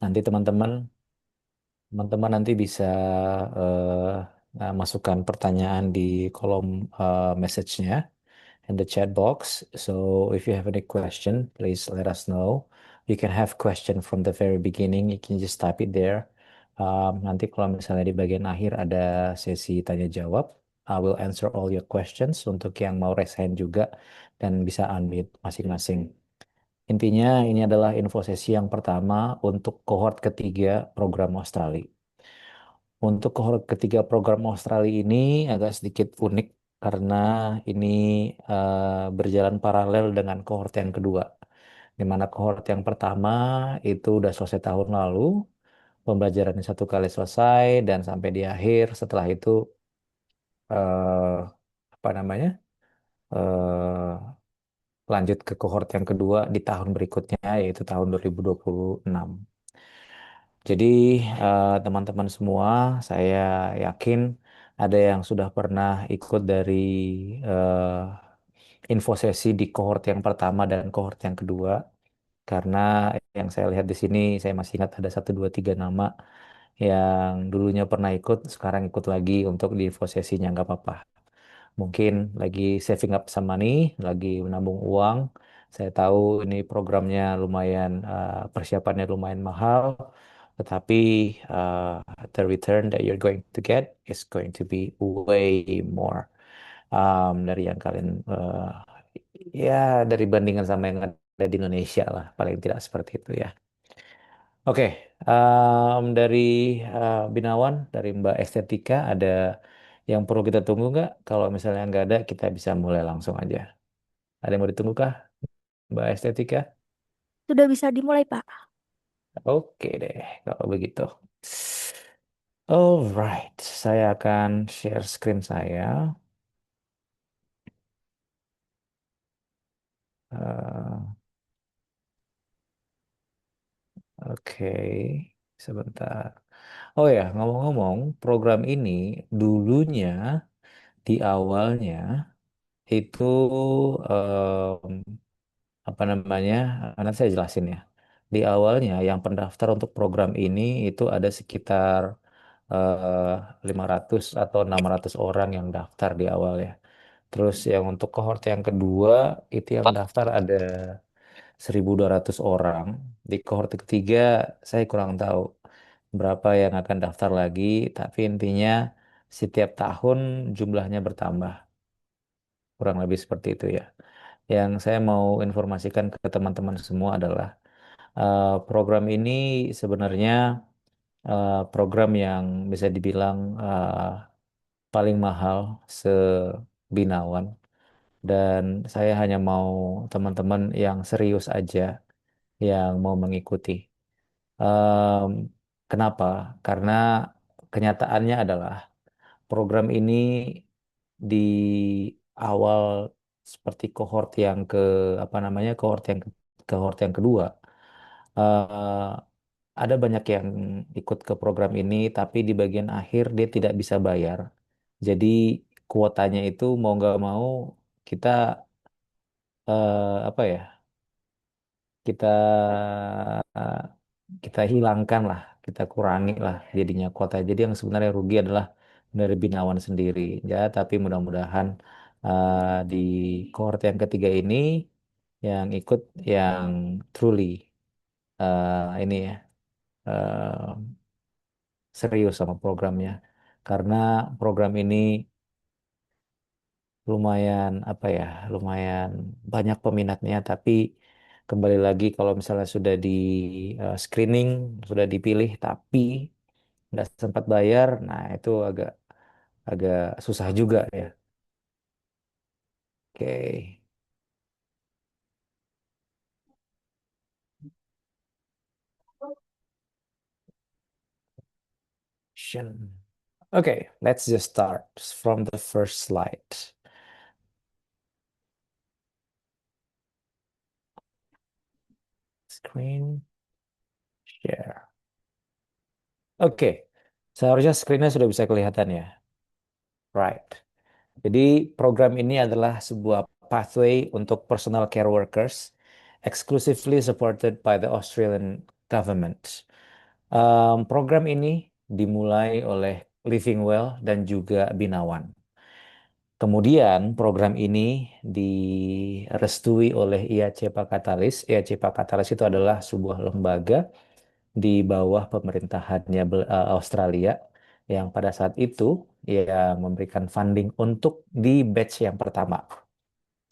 Nanti teman-teman nanti bisa masukkan pertanyaan di kolom message-nya in the chat box. So if you have any question, please let us know. You can have question from the very beginning. You can just type it there. Nanti kalau misalnya di bagian akhir ada sesi tanya jawab, I will answer all your questions untuk yang mau raise hand juga dan bisa unmute masing-masing. Intinya ini adalah info sesi yang pertama untuk cohort ketiga program Australia. Untuk cohort ketiga program Australia ini agak sedikit unik karena ini berjalan paralel dengan cohort yang kedua. Di mana cohort yang pertama itu udah selesai tahun lalu, pembelajarannya satu kali selesai dan sampai di akhir setelah itu eh, apa namanya lanjut ke cohort yang kedua di tahun berikutnya yaitu tahun 2026. Jadi teman-teman semua, saya yakin ada yang sudah pernah ikut dari info sesi di cohort yang pertama dan cohort yang kedua. Karena yang saya lihat di sini, saya masih ingat ada satu, dua, tiga nama yang dulunya pernah ikut, sekarang ikut lagi untuk di info sesinya, nggak apa-apa. Mungkin lagi saving up some money, lagi menabung uang. Saya tahu ini programnya lumayan, persiapannya lumayan mahal, tetapi uh, the return that you're going to get is going to be way more dari yang kalian, ya dari bandingan sama yang ada di Indonesia lah, paling tidak seperti itu ya. Oke, dari Binawan, dari Mbak Estetika, ada yang perlu kita tunggu nggak? Kalau misalnya nggak ada, kita bisa mulai langsung aja. Ada yang mau ditunggu kah, Mbak Estetika? Sudah bisa dimulai, Pak. Oke deh, kalau begitu. Alright, saya akan share screen saya. Eh, Oke, sebentar. Oh ya, ngomong-ngomong, program ini dulunya di awalnya itu apa namanya? Nanti saya jelasin ya. Di awalnya yang pendaftar untuk program ini itu ada sekitar 500 atau 600 orang yang daftar di awal ya. Terus yang untuk cohort yang kedua itu yang daftar ada 1.200 orang. Di cohort ketiga saya kurang tahu berapa yang akan daftar lagi, tapi intinya setiap tahun jumlahnya bertambah. Kurang lebih seperti itu ya. Yang saya mau informasikan ke teman-teman semua adalah program ini sebenarnya program yang bisa dibilang paling mahal se-Binawan dan saya hanya mau teman-teman yang serius aja yang mau mengikuti. Em, Kenapa? Karena kenyataannya adalah program ini di awal seperti cohort yang kedua, eh, ada banyak yang ikut ke program ini tapi di bagian akhir dia tidak bisa bayar. Jadi kuotanya itu mau nggak mau kita, apa ya, kita eh, kita hilangkan lah, kita kurangi lah jadinya kuota. Jadi yang sebenarnya rugi adalah dari Binawan sendiri. Ya, tapi mudah-mudahan di cohort yang ketiga ini yang ikut yang truly ini ya, eh, serius sama programnya. Karena program ini lumayan apa ya, lumayan banyak peminatnya, tapi kembali lagi kalau misalnya sudah di screening, sudah dipilih tapi nggak sempat bayar, nah itu agak agak susah juga ya. Oke. Shen. Okay, let's just start from the first slide. Screen share. Oke, seharusnya screennya sudah bisa kelihatan ya. Right. Jadi program ini adalah sebuah pathway untuk personal care workers exclusively supported by the Australian government. Program ini dimulai oleh Living Well dan juga Binawan. Kemudian program ini direstui oleh IAC Pakatalis. IAC Pakatalis itu adalah sebuah lembaga di bawah pemerintahannya Australia yang pada saat itu ya memberikan funding untuk di batch yang pertama.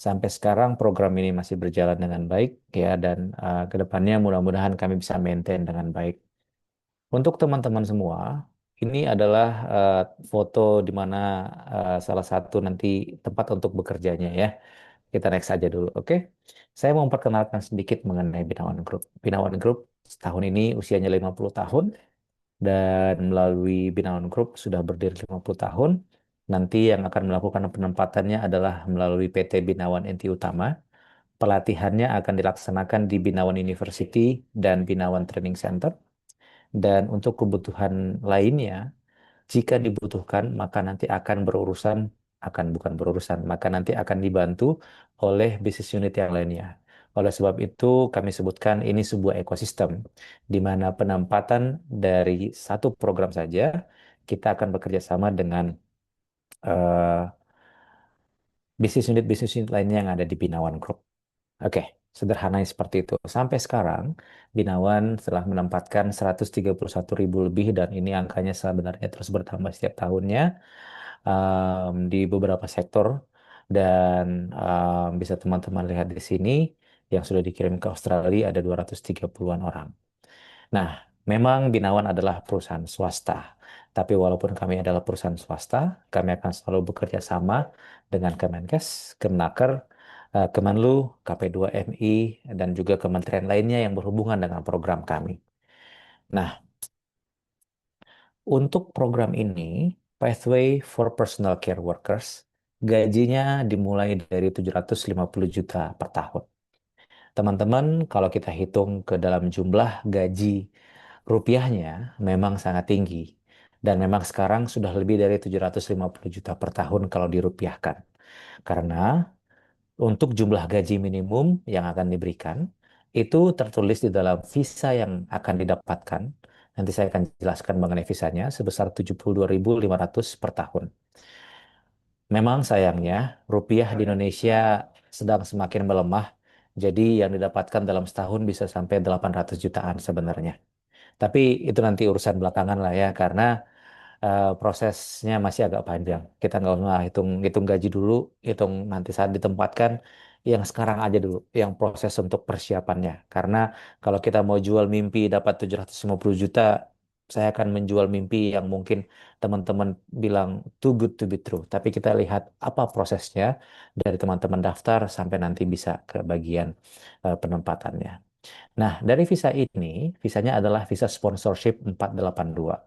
Sampai sekarang program ini masih berjalan dengan baik ya dan ke depannya mudah-mudahan kami bisa maintain dengan baik. Untuk teman-teman semua, ini adalah eh, foto di mana salah satu nanti tempat untuk bekerjanya ya. Kita next aja dulu, oke? Saya mau memperkenalkan sedikit mengenai Binawan Group. Binawan Group tahun ini usianya 50 tahun dan melalui Binawan Group sudah berdiri 50 tahun. Nanti yang akan melakukan penempatannya adalah melalui PT Binawan Enti Utama. Pelatihannya akan dilaksanakan di Binawan University dan Binawan Training Center. Dan untuk kebutuhan lainnya, jika dibutuhkan, maka nanti akan berurusan, akan bukan berurusan, maka nanti akan dibantu oleh bisnis unit yang lainnya. Oleh sebab itu, kami sebutkan ini sebuah ekosistem, di mana penempatan dari satu program saja, kita akan bekerja sama dengan eh, bisnis unit lainnya yang ada di Binawan Group. Oke, sederhananya seperti itu. Sampai sekarang, Binawan telah menempatkan 131.000 lebih dan ini angkanya sebenarnya terus bertambah setiap tahunnya di beberapa sektor dan bisa teman-teman lihat di sini yang sudah dikirim ke Australia ada 230-an orang. Nah, memang Binawan adalah perusahaan swasta. Tapi walaupun kami adalah perusahaan swasta, kami akan selalu bekerja sama dengan Kemenkes, Kemnaker, Kemenlu, KP2MI, dan juga kementerian lainnya yang berhubungan dengan program kami. Nah, untuk program ini, Pathway for Personal Care Workers, gajinya dimulai dari 750 juta per tahun. Teman-teman, kalau kita hitung ke dalam jumlah gaji rupiahnya memang sangat tinggi. Dan memang sekarang sudah lebih dari 750 juta per tahun kalau dirupiahkan. Karena untuk jumlah gaji minimum yang akan diberikan, itu tertulis di dalam visa yang akan didapatkan. Nanti saya akan jelaskan mengenai visanya sebesar 72.500 per tahun. Memang sayangnya rupiah di Indonesia sedang semakin melemah. Jadi yang didapatkan dalam setahun bisa sampai 800 jutaan sebenarnya. Tapi itu nanti urusan belakangan lah ya, karena prosesnya masih agak panjang. Kita nggak usah hitung hitung gaji dulu, hitung nanti saat ditempatkan. Yang sekarang aja dulu, yang proses untuk persiapannya. Karena kalau kita mau jual mimpi dapat 750 juta, saya akan menjual mimpi yang mungkin teman-teman bilang too good to be true. Tapi kita lihat apa prosesnya dari teman-teman daftar sampai nanti bisa ke bagian penempatannya. Nah, dari visa ini, visanya adalah visa sponsorship 482.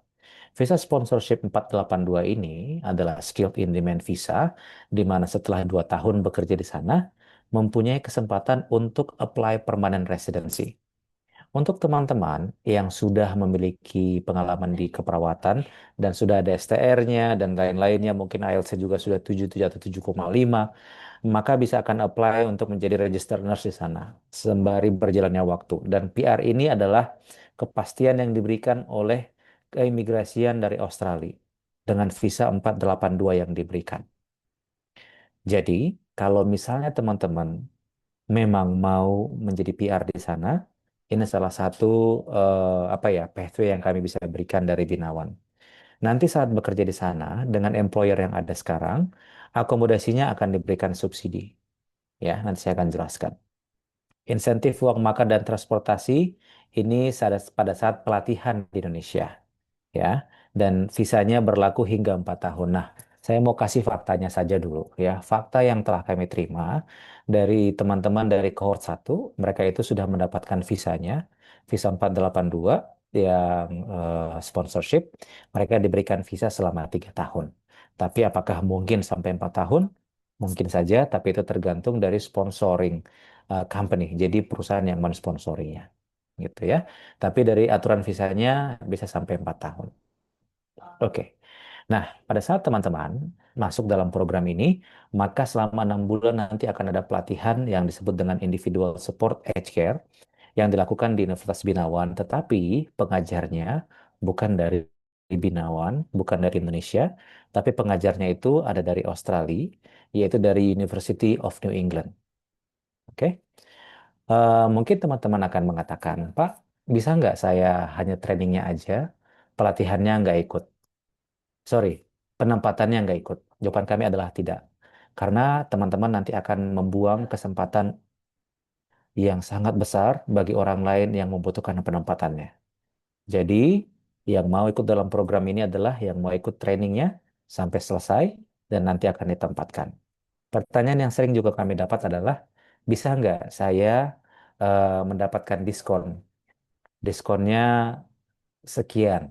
Visa sponsorship 482 ini adalah skilled in demand visa, di mana setelah 2 tahun bekerja di sana, mempunyai kesempatan untuk apply permanent residency. Untuk teman-teman yang sudah memiliki pengalaman di keperawatan dan sudah ada STR-nya dan lain-lainnya, mungkin IELTS-nya juga sudah 77 atau 7,5, maka bisa akan apply untuk menjadi registered nurse di sana sembari berjalannya waktu. Dan PR ini adalah kepastian yang diberikan oleh keimigrasian dari Australia dengan visa 482 yang diberikan. Jadi, kalau misalnya teman-teman memang mau menjadi PR di sana, ini salah satu apa ya pathway yang kami bisa berikan dari Binawan. Nanti saat bekerja di sana dengan employer yang ada sekarang, akomodasinya akan diberikan subsidi. Ya, nanti saya akan jelaskan. Insentif uang makan dan transportasi ini pada saat pelatihan di Indonesia, ya. Dan visanya berlaku hingga 4 tahun. Nah, saya mau kasih faktanya saja dulu, ya. Fakta yang telah kami terima dari teman-teman dari cohort 1, mereka itu sudah mendapatkan visanya, visa 482 yang sponsorship, mereka diberikan visa selama 3 tahun. Tapi apakah mungkin sampai 4 tahun? Mungkin saja, tapi itu tergantung dari sponsoring company. Jadi perusahaan yang mensponsorinya, gitu ya. Tapi dari aturan visanya bisa sampai 4 tahun. Oke. Nah, pada saat teman-teman masuk dalam program ini, maka selama 6 bulan nanti akan ada pelatihan yang disebut dengan individual support aged care. yang dilakukan di Universitas Binawan, tetapi pengajarnya bukan dari Binawan, bukan dari Indonesia, tapi pengajarnya itu ada dari Australia, yaitu dari University of New England. Oke. Mungkin teman-teman akan mengatakan, Pak, bisa nggak saya hanya trainingnya aja, pelatihannya nggak ikut? Sorry, penempatannya nggak ikut. Jawaban kami adalah tidak. Karena teman-teman nanti akan membuang kesempatan yang sangat besar bagi orang lain yang membutuhkan penempatannya. Jadi, yang mau ikut dalam program ini adalah yang mau ikut trainingnya sampai selesai dan nanti akan ditempatkan. Pertanyaan yang sering juga kami dapat adalah, bisa nggak saya mendapatkan diskon? Diskonnya sekian.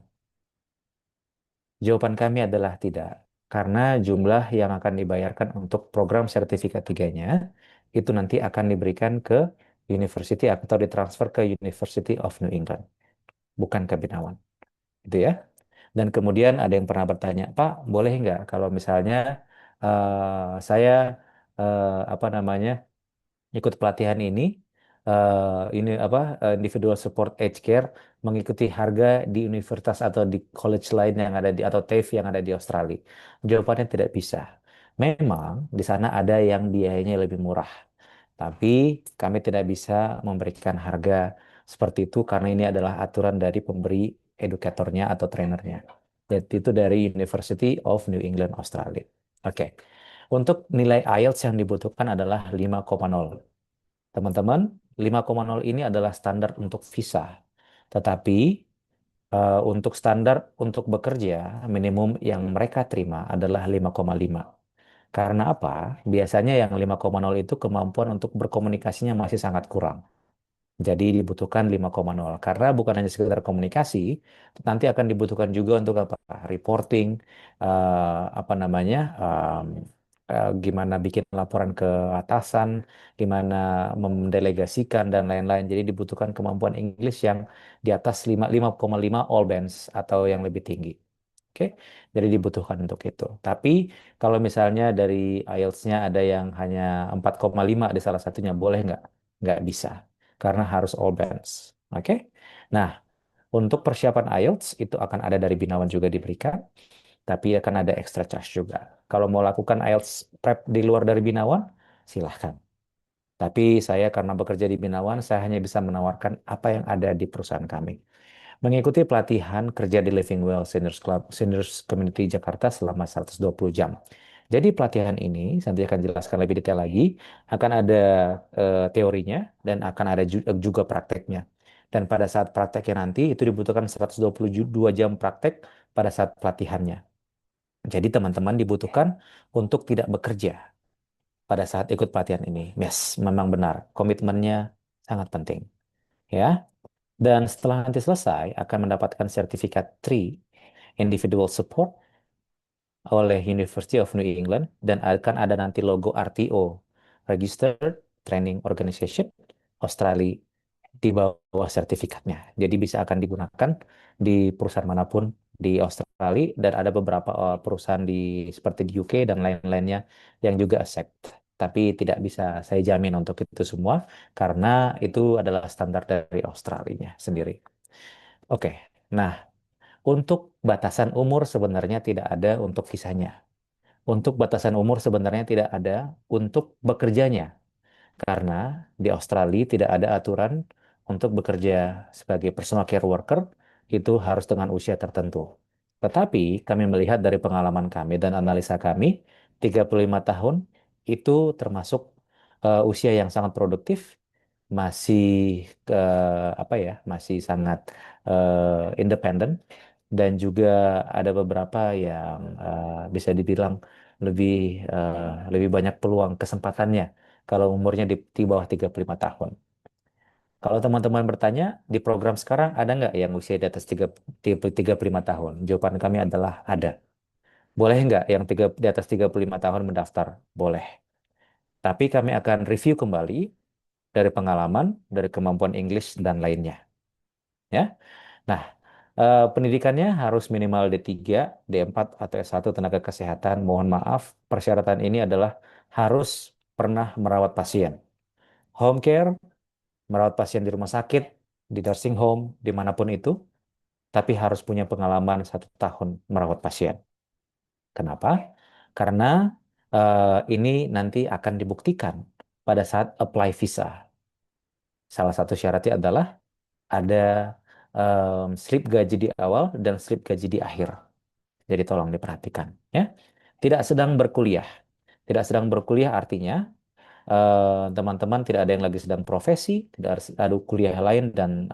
Jawaban kami adalah tidak. Karena jumlah yang akan dibayarkan untuk program sertifikat tiganya itu nanti akan diberikan ke university atau ditransfer ke University of New England, bukan ke Binawan. Itu ya. Dan kemudian ada yang pernah bertanya, Pak, boleh nggak kalau misalnya saya apa namanya ikut pelatihan ini apa individual support aged care mengikuti harga di universitas atau di college lain yang ada di atau TAFE yang ada di Australia. Jawabannya tidak bisa. Memang di sana ada yang biayanya lebih murah, tapi kami tidak bisa memberikan harga seperti itu karena ini adalah aturan dari pemberi edukatornya atau trainernya. Dan itu dari University of New England Australia. Oke. Untuk nilai IELTS yang dibutuhkan adalah 5,0. Teman-teman, 5,0 ini adalah standar untuk visa. Tetapi untuk standar untuk bekerja, minimum yang mereka terima adalah 5,5. Karena apa? Biasanya yang 5,0 itu kemampuan untuk berkomunikasinya masih sangat kurang. Jadi dibutuhkan 5,0 karena bukan hanya sekedar komunikasi, nanti akan dibutuhkan juga untuk apa? Reporting, apa namanya, gimana bikin laporan ke atasan, gimana mendelegasikan dan lain-lain. Jadi dibutuhkan kemampuan English yang di atas 5,5 all bands atau yang lebih tinggi. Oke, jadi dibutuhkan untuk itu. Tapi kalau misalnya dari IELTS-nya ada yang hanya 4,5 di salah satunya, boleh nggak? Nggak bisa karena harus all bands. Oke. Nah, untuk persiapan IELTS itu akan ada dari Binawan juga diberikan, tapi akan ada extra charge juga. Kalau mau lakukan IELTS prep di luar dari Binawan, silahkan. Tapi saya karena bekerja di Binawan, saya hanya bisa menawarkan apa yang ada di perusahaan kami. Mengikuti pelatihan kerja di Living Well Seniors Club, Seniors Community Jakarta selama 120 jam. Jadi pelatihan ini, nanti akan jelaskan lebih detail lagi, akan ada teorinya dan akan ada juga prakteknya. Dan pada saat prakteknya nanti, itu dibutuhkan 122 jam praktek pada saat pelatihannya. Jadi teman-teman dibutuhkan untuk tidak bekerja pada saat ikut pelatihan ini. Yes, memang benar. Komitmennya sangat penting. Ya. Dan setelah nanti selesai, akan mendapatkan sertifikat 3 Individual Support oleh University of New England dan akan ada nanti logo RTO, Registered Training Organization Australia di bawah sertifikatnya. Jadi bisa akan digunakan di perusahaan manapun di Australia dan ada beberapa perusahaan di seperti di UK dan lain-lainnya yang juga accept. Tapi tidak bisa saya jamin untuk itu semua karena itu adalah standar dari Australia sendiri. Oke, nah untuk batasan umur sebenarnya tidak ada untuk visanya. Untuk batasan umur sebenarnya tidak ada untuk bekerjanya. Karena di Australia tidak ada aturan untuk bekerja sebagai personal care worker itu harus dengan usia tertentu. Tetapi kami melihat dari pengalaman kami dan analisa kami, 35 tahun itu termasuk usia yang sangat produktif, masih apa ya, masih sangat independen dan juga ada beberapa yang bisa dibilang lebih lebih banyak peluang kesempatannya kalau umurnya di bawah 35 tahun. Kalau teman-teman bertanya, di program sekarang ada nggak yang usia di atas 35 tahun? Jawaban kami adalah ada. Boleh nggak yang di atas 35 tahun mendaftar? Boleh. Tapi kami akan review kembali dari pengalaman, dari kemampuan English, dan lainnya. Ya. Nah, pendidikannya harus minimal D3, D4, atau S1 tenaga kesehatan. Mohon maaf, persyaratan ini adalah harus pernah merawat pasien. Home care merawat pasien di rumah sakit, di nursing home, dimanapun itu, tapi harus punya pengalaman 1 tahun merawat pasien. Kenapa? Karena ini nanti akan dibuktikan pada saat apply visa. Salah satu syaratnya adalah ada slip gaji di awal dan slip gaji di akhir. Jadi tolong diperhatikan, ya. Tidak sedang berkuliah. Tidak sedang berkuliah artinya teman-teman tidak ada yang lagi sedang profesi, tidak ada kuliah lain dan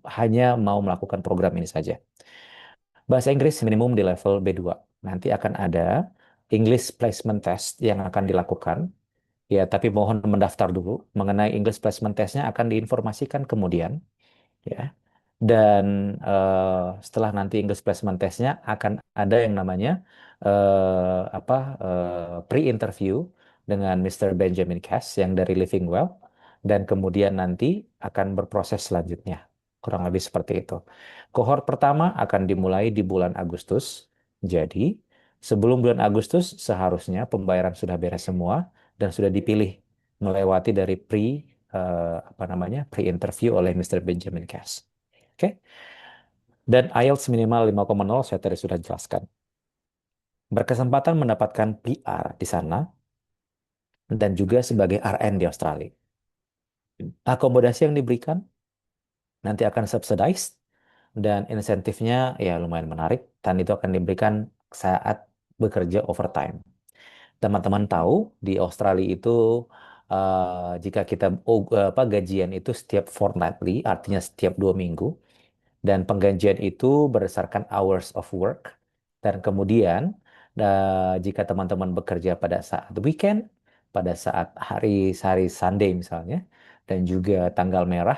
hanya mau melakukan program ini saja. Bahasa Inggris minimum di level B2. Nanti akan ada English Placement Test yang akan dilakukan. Ya, tapi mohon mendaftar dulu. Mengenai English Placement Testnya akan diinformasikan kemudian. Ya. Dan setelah nanti English Placement Testnya akan ada yang namanya apa pre-interview dengan Mr. Benjamin Cass yang dari Living Well dan kemudian nanti akan berproses selanjutnya. Kurang lebih seperti itu. Kohort pertama akan dimulai di bulan Agustus. Jadi sebelum bulan Agustus seharusnya pembayaran sudah beres semua dan sudah dipilih melewati dari apa namanya pre-interview oleh Mr. Benjamin Cass. Oke. Dan IELTS minimal 5,0 saya tadi sudah jelaskan. Berkesempatan mendapatkan PR di sana dan juga sebagai RN di Australia. Akomodasi yang diberikan nanti akan subsidized dan insentifnya ya lumayan menarik dan itu akan diberikan saat bekerja overtime. Teman-teman tahu di Australia itu jika kita gajian itu setiap fortnightly, artinya setiap 2 minggu. Dan penggajian itu berdasarkan hours of work. Dan kemudian, jika teman-teman bekerja pada saat weekend, pada saat hari Sunday misalnya, dan juga tanggal merah,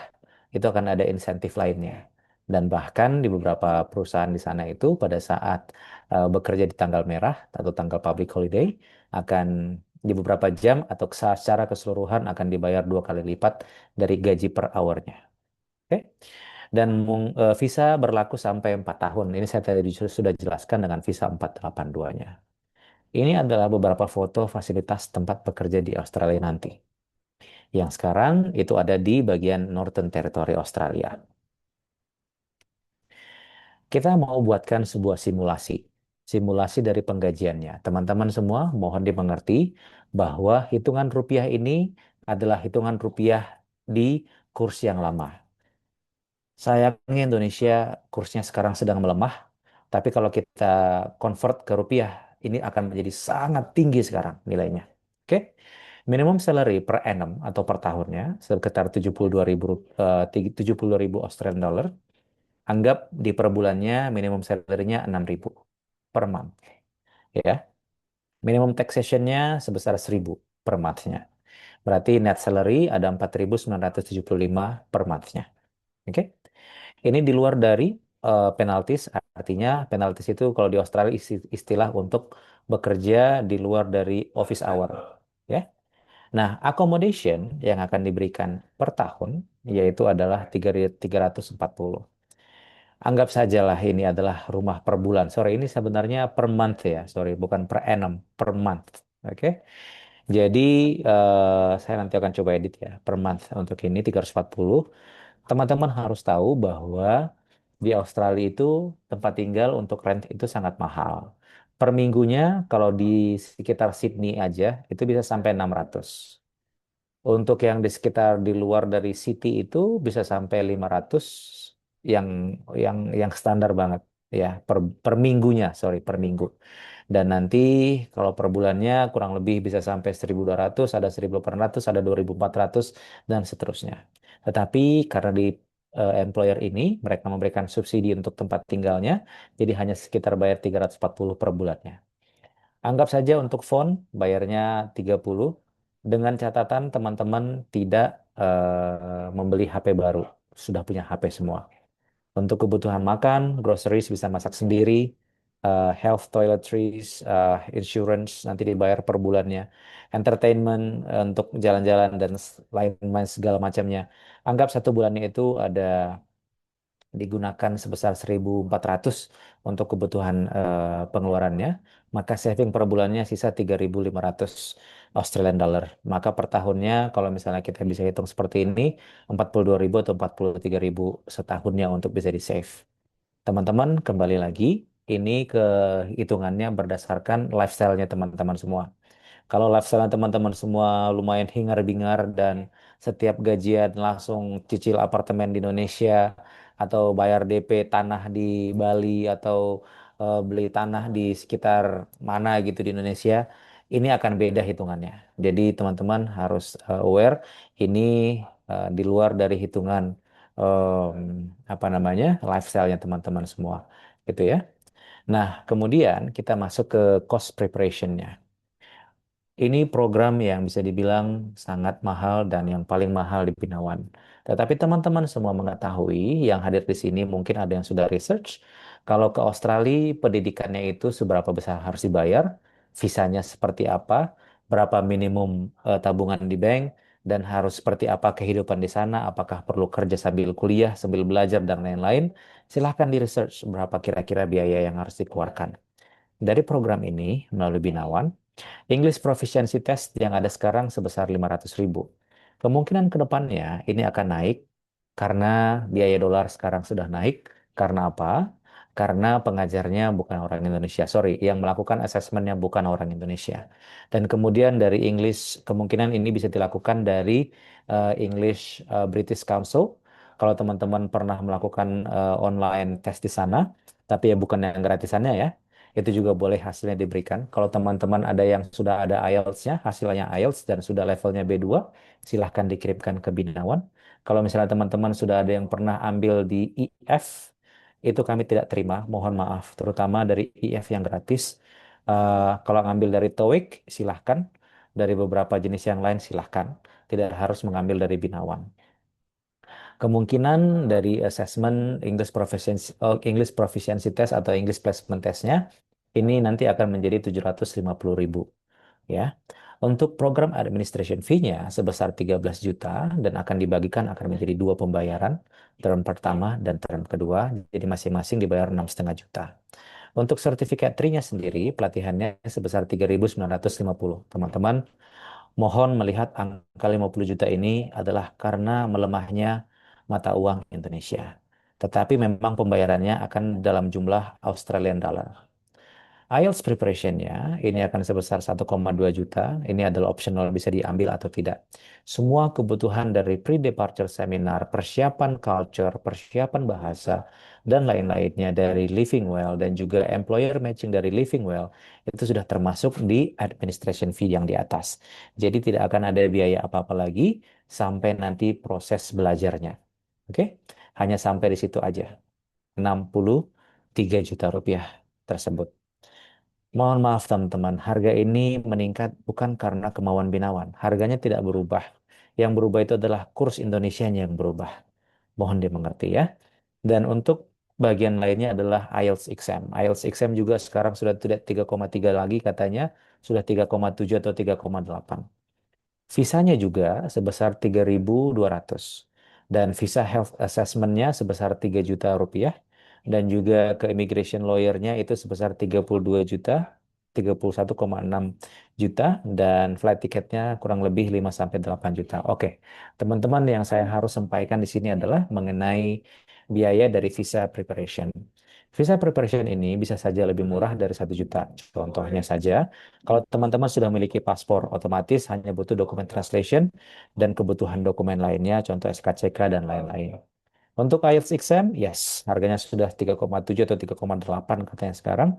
itu akan ada insentif lainnya. Dan bahkan di beberapa perusahaan di sana itu pada saat bekerja di tanggal merah atau tanggal public holiday, akan di beberapa jam atau secara keseluruhan akan dibayar 2 kali lipat dari gaji per hournya. Oke? Dan visa berlaku sampai 4 tahun. Ini saya tadi sudah jelaskan dengan visa 482-nya. Ini adalah beberapa foto fasilitas tempat bekerja di Australia nanti. Yang sekarang itu ada di bagian Northern Territory Australia. Kita mau buatkan sebuah simulasi. Simulasi dari penggajiannya. Teman-teman semua mohon dimengerti bahwa hitungan rupiah ini adalah hitungan rupiah di kurs yang lama. Sayangnya Indonesia kursnya sekarang sedang melemah, tapi kalau kita convert ke rupiah, ini akan menjadi sangat tinggi sekarang nilainya. Oke? Minimum salary per annum atau per tahunnya sekitar 72.000 72.000 Australian dollar. Anggap di per bulannya minimum salary-nya 6.000 per month, ya. Minimum taxation-nya sebesar 1.000 per month-nya. Berarti net salary ada 4.975 per month-nya. Oke? Ini di luar dari penaltis, artinya penaltis itu kalau di Australia istilah untuk bekerja di luar dari office hour, ya. Nah, accommodation yang akan diberikan per tahun yaitu adalah 340. Anggap sajalah ini adalah rumah per bulan. Sorry, ini sebenarnya per month ya. Sorry, bukan per annum, per month. Oke. Jadi saya nanti akan coba edit ya per month untuk ini 340. Teman-teman harus tahu bahwa di Australia itu tempat tinggal untuk rent itu sangat mahal. Per minggunya kalau di sekitar Sydney aja itu bisa sampai 600. Untuk yang di sekitar di luar dari city itu bisa sampai 500 yang yang standar banget ya per minggunya, sorry, per minggu. Dan nanti kalau per bulannya kurang lebih bisa sampai 1.200, ada 1.800, ada 2.400 dan seterusnya. Tetapi karena di employer ini mereka memberikan subsidi untuk tempat tinggalnya, jadi hanya sekitar bayar 340 per bulannya. Anggap saja untuk phone bayarnya 30 dengan catatan teman-teman tidak membeli HP baru, sudah punya HP semua. Untuk kebutuhan makan, groceries bisa masak sendiri, health toiletries, insurance nanti dibayar per bulannya, entertainment untuk jalan-jalan dan lain-lain segala macamnya. Anggap 1 bulannya itu ada digunakan sebesar 1.400 untuk kebutuhan pengeluarannya. maka saving per bulannya sisa 3.500 Australian dollar. Maka per tahunnya kalau misalnya kita bisa hitung seperti ini, 42.000 atau 43.000 setahunnya untuk bisa di save. Teman-teman, kembali lagi, ini ke hitungannya berdasarkan lifestyle-nya teman-teman semua. Kalau lifestyle teman-teman semua lumayan hingar-bingar dan setiap gajian langsung cicil apartemen di Indonesia atau bayar DP tanah di Bali atau beli tanah di sekitar mana gitu di Indonesia, ini akan beda hitungannya. Jadi teman-teman harus aware ini di luar dari hitungan apa namanya lifestyle-nya teman-teman semua, gitu ya. Nah, kemudian kita masuk ke cost preparation-nya. Ini program yang bisa dibilang sangat mahal dan yang paling mahal di Binawan. Tetapi teman-teman semua mengetahui, yang hadir di sini mungkin ada yang sudah research, kalau ke Australia pendidikannya itu seberapa besar harus dibayar, visanya seperti apa, berapa minimum tabungan di bank, dan harus seperti apa kehidupan di sana, apakah perlu kerja sambil kuliah, sambil belajar, dan lain-lain. Silahkan di research berapa kira-kira biaya yang harus dikeluarkan. Dari program ini melalui Binawan, English Proficiency Test yang ada sekarang sebesar 500.000. Kemungkinan ke depannya ini akan naik karena biaya dolar sekarang sudah naik. Karena apa? Karena pengajarnya bukan orang Indonesia. Sorry, yang melakukan asesmennya bukan orang Indonesia. Dan kemudian dari English, kemungkinan ini bisa dilakukan dari English British Council. Kalau teman-teman pernah melakukan online tes di sana, tapi ya bukan yang gratisannya ya, itu juga boleh hasilnya diberikan. Kalau teman-teman ada yang sudah ada IELTS-nya, hasilnya IELTS dan sudah levelnya B2, silahkan dikirimkan ke Binawan. Kalau misalnya teman-teman sudah ada yang pernah ambil di IF, itu kami tidak terima, mohon maaf, terutama dari IF yang gratis. Kalau ngambil dari TOEIC, silahkan. Dari beberapa jenis yang lain, silahkan. Tidak harus mengambil dari Binawan. Kemungkinan dari assessment English Proficiency Test atau English Placement Test-nya ini nanti akan menjadi 750.000 ya. Untuk program administration fee-nya sebesar 13 juta dan akan dibagikan akan menjadi dua pembayaran, term pertama dan term kedua, jadi masing-masing dibayar 6,5 juta. Untuk sertifikat tri-nya sendiri, pelatihannya sebesar 3.950. Teman-teman, mohon melihat angka 50 juta ini adalah karena melemahnya mata uang Indonesia. Tetapi memang pembayarannya akan dalam jumlah Australian dollar. IELTS preparation-nya ini akan sebesar 1,2 juta. Ini adalah optional bisa diambil atau tidak. Semua kebutuhan dari pre-departure seminar, persiapan culture, persiapan bahasa, dan lain-lainnya dari Living Well dan juga employer matching dari Living Well itu sudah termasuk di administration fee yang di atas. Jadi tidak akan ada biaya apa-apa lagi sampai nanti proses belajarnya. Oke? Hanya sampai di situ aja. 63 juta rupiah tersebut. Mohon maaf teman-teman, harga ini meningkat bukan karena kemauan Binawan. Harganya tidak berubah. Yang berubah itu adalah kurs Indonesianya yang berubah. Mohon dimengerti ya. Dan untuk bagian lainnya adalah IELTS exam. IELTS exam juga sekarang sudah tidak 3,3 lagi katanya, sudah 3,7 atau 3,8. Visanya juga sebesar 3.200 dan visa health assessment-nya sebesar 3 juta rupiah dan juga ke immigration lawyer-nya itu sebesar 32 juta, 31,6 juta dan flight ticketnya kurang lebih 5 sampai 8 juta. Oke, teman-teman yang saya harus sampaikan di sini adalah mengenai biaya dari visa preparation. Visa preparation ini bisa saja lebih murah dari 1 juta. Contohnya saja, kalau teman-teman sudah memiliki paspor, otomatis hanya butuh dokumen translation dan kebutuhan dokumen lainnya, contoh SKCK dan lain-lain. Untuk IELTS exam, yes, harganya sudah 3,7 atau 3,8 katanya sekarang.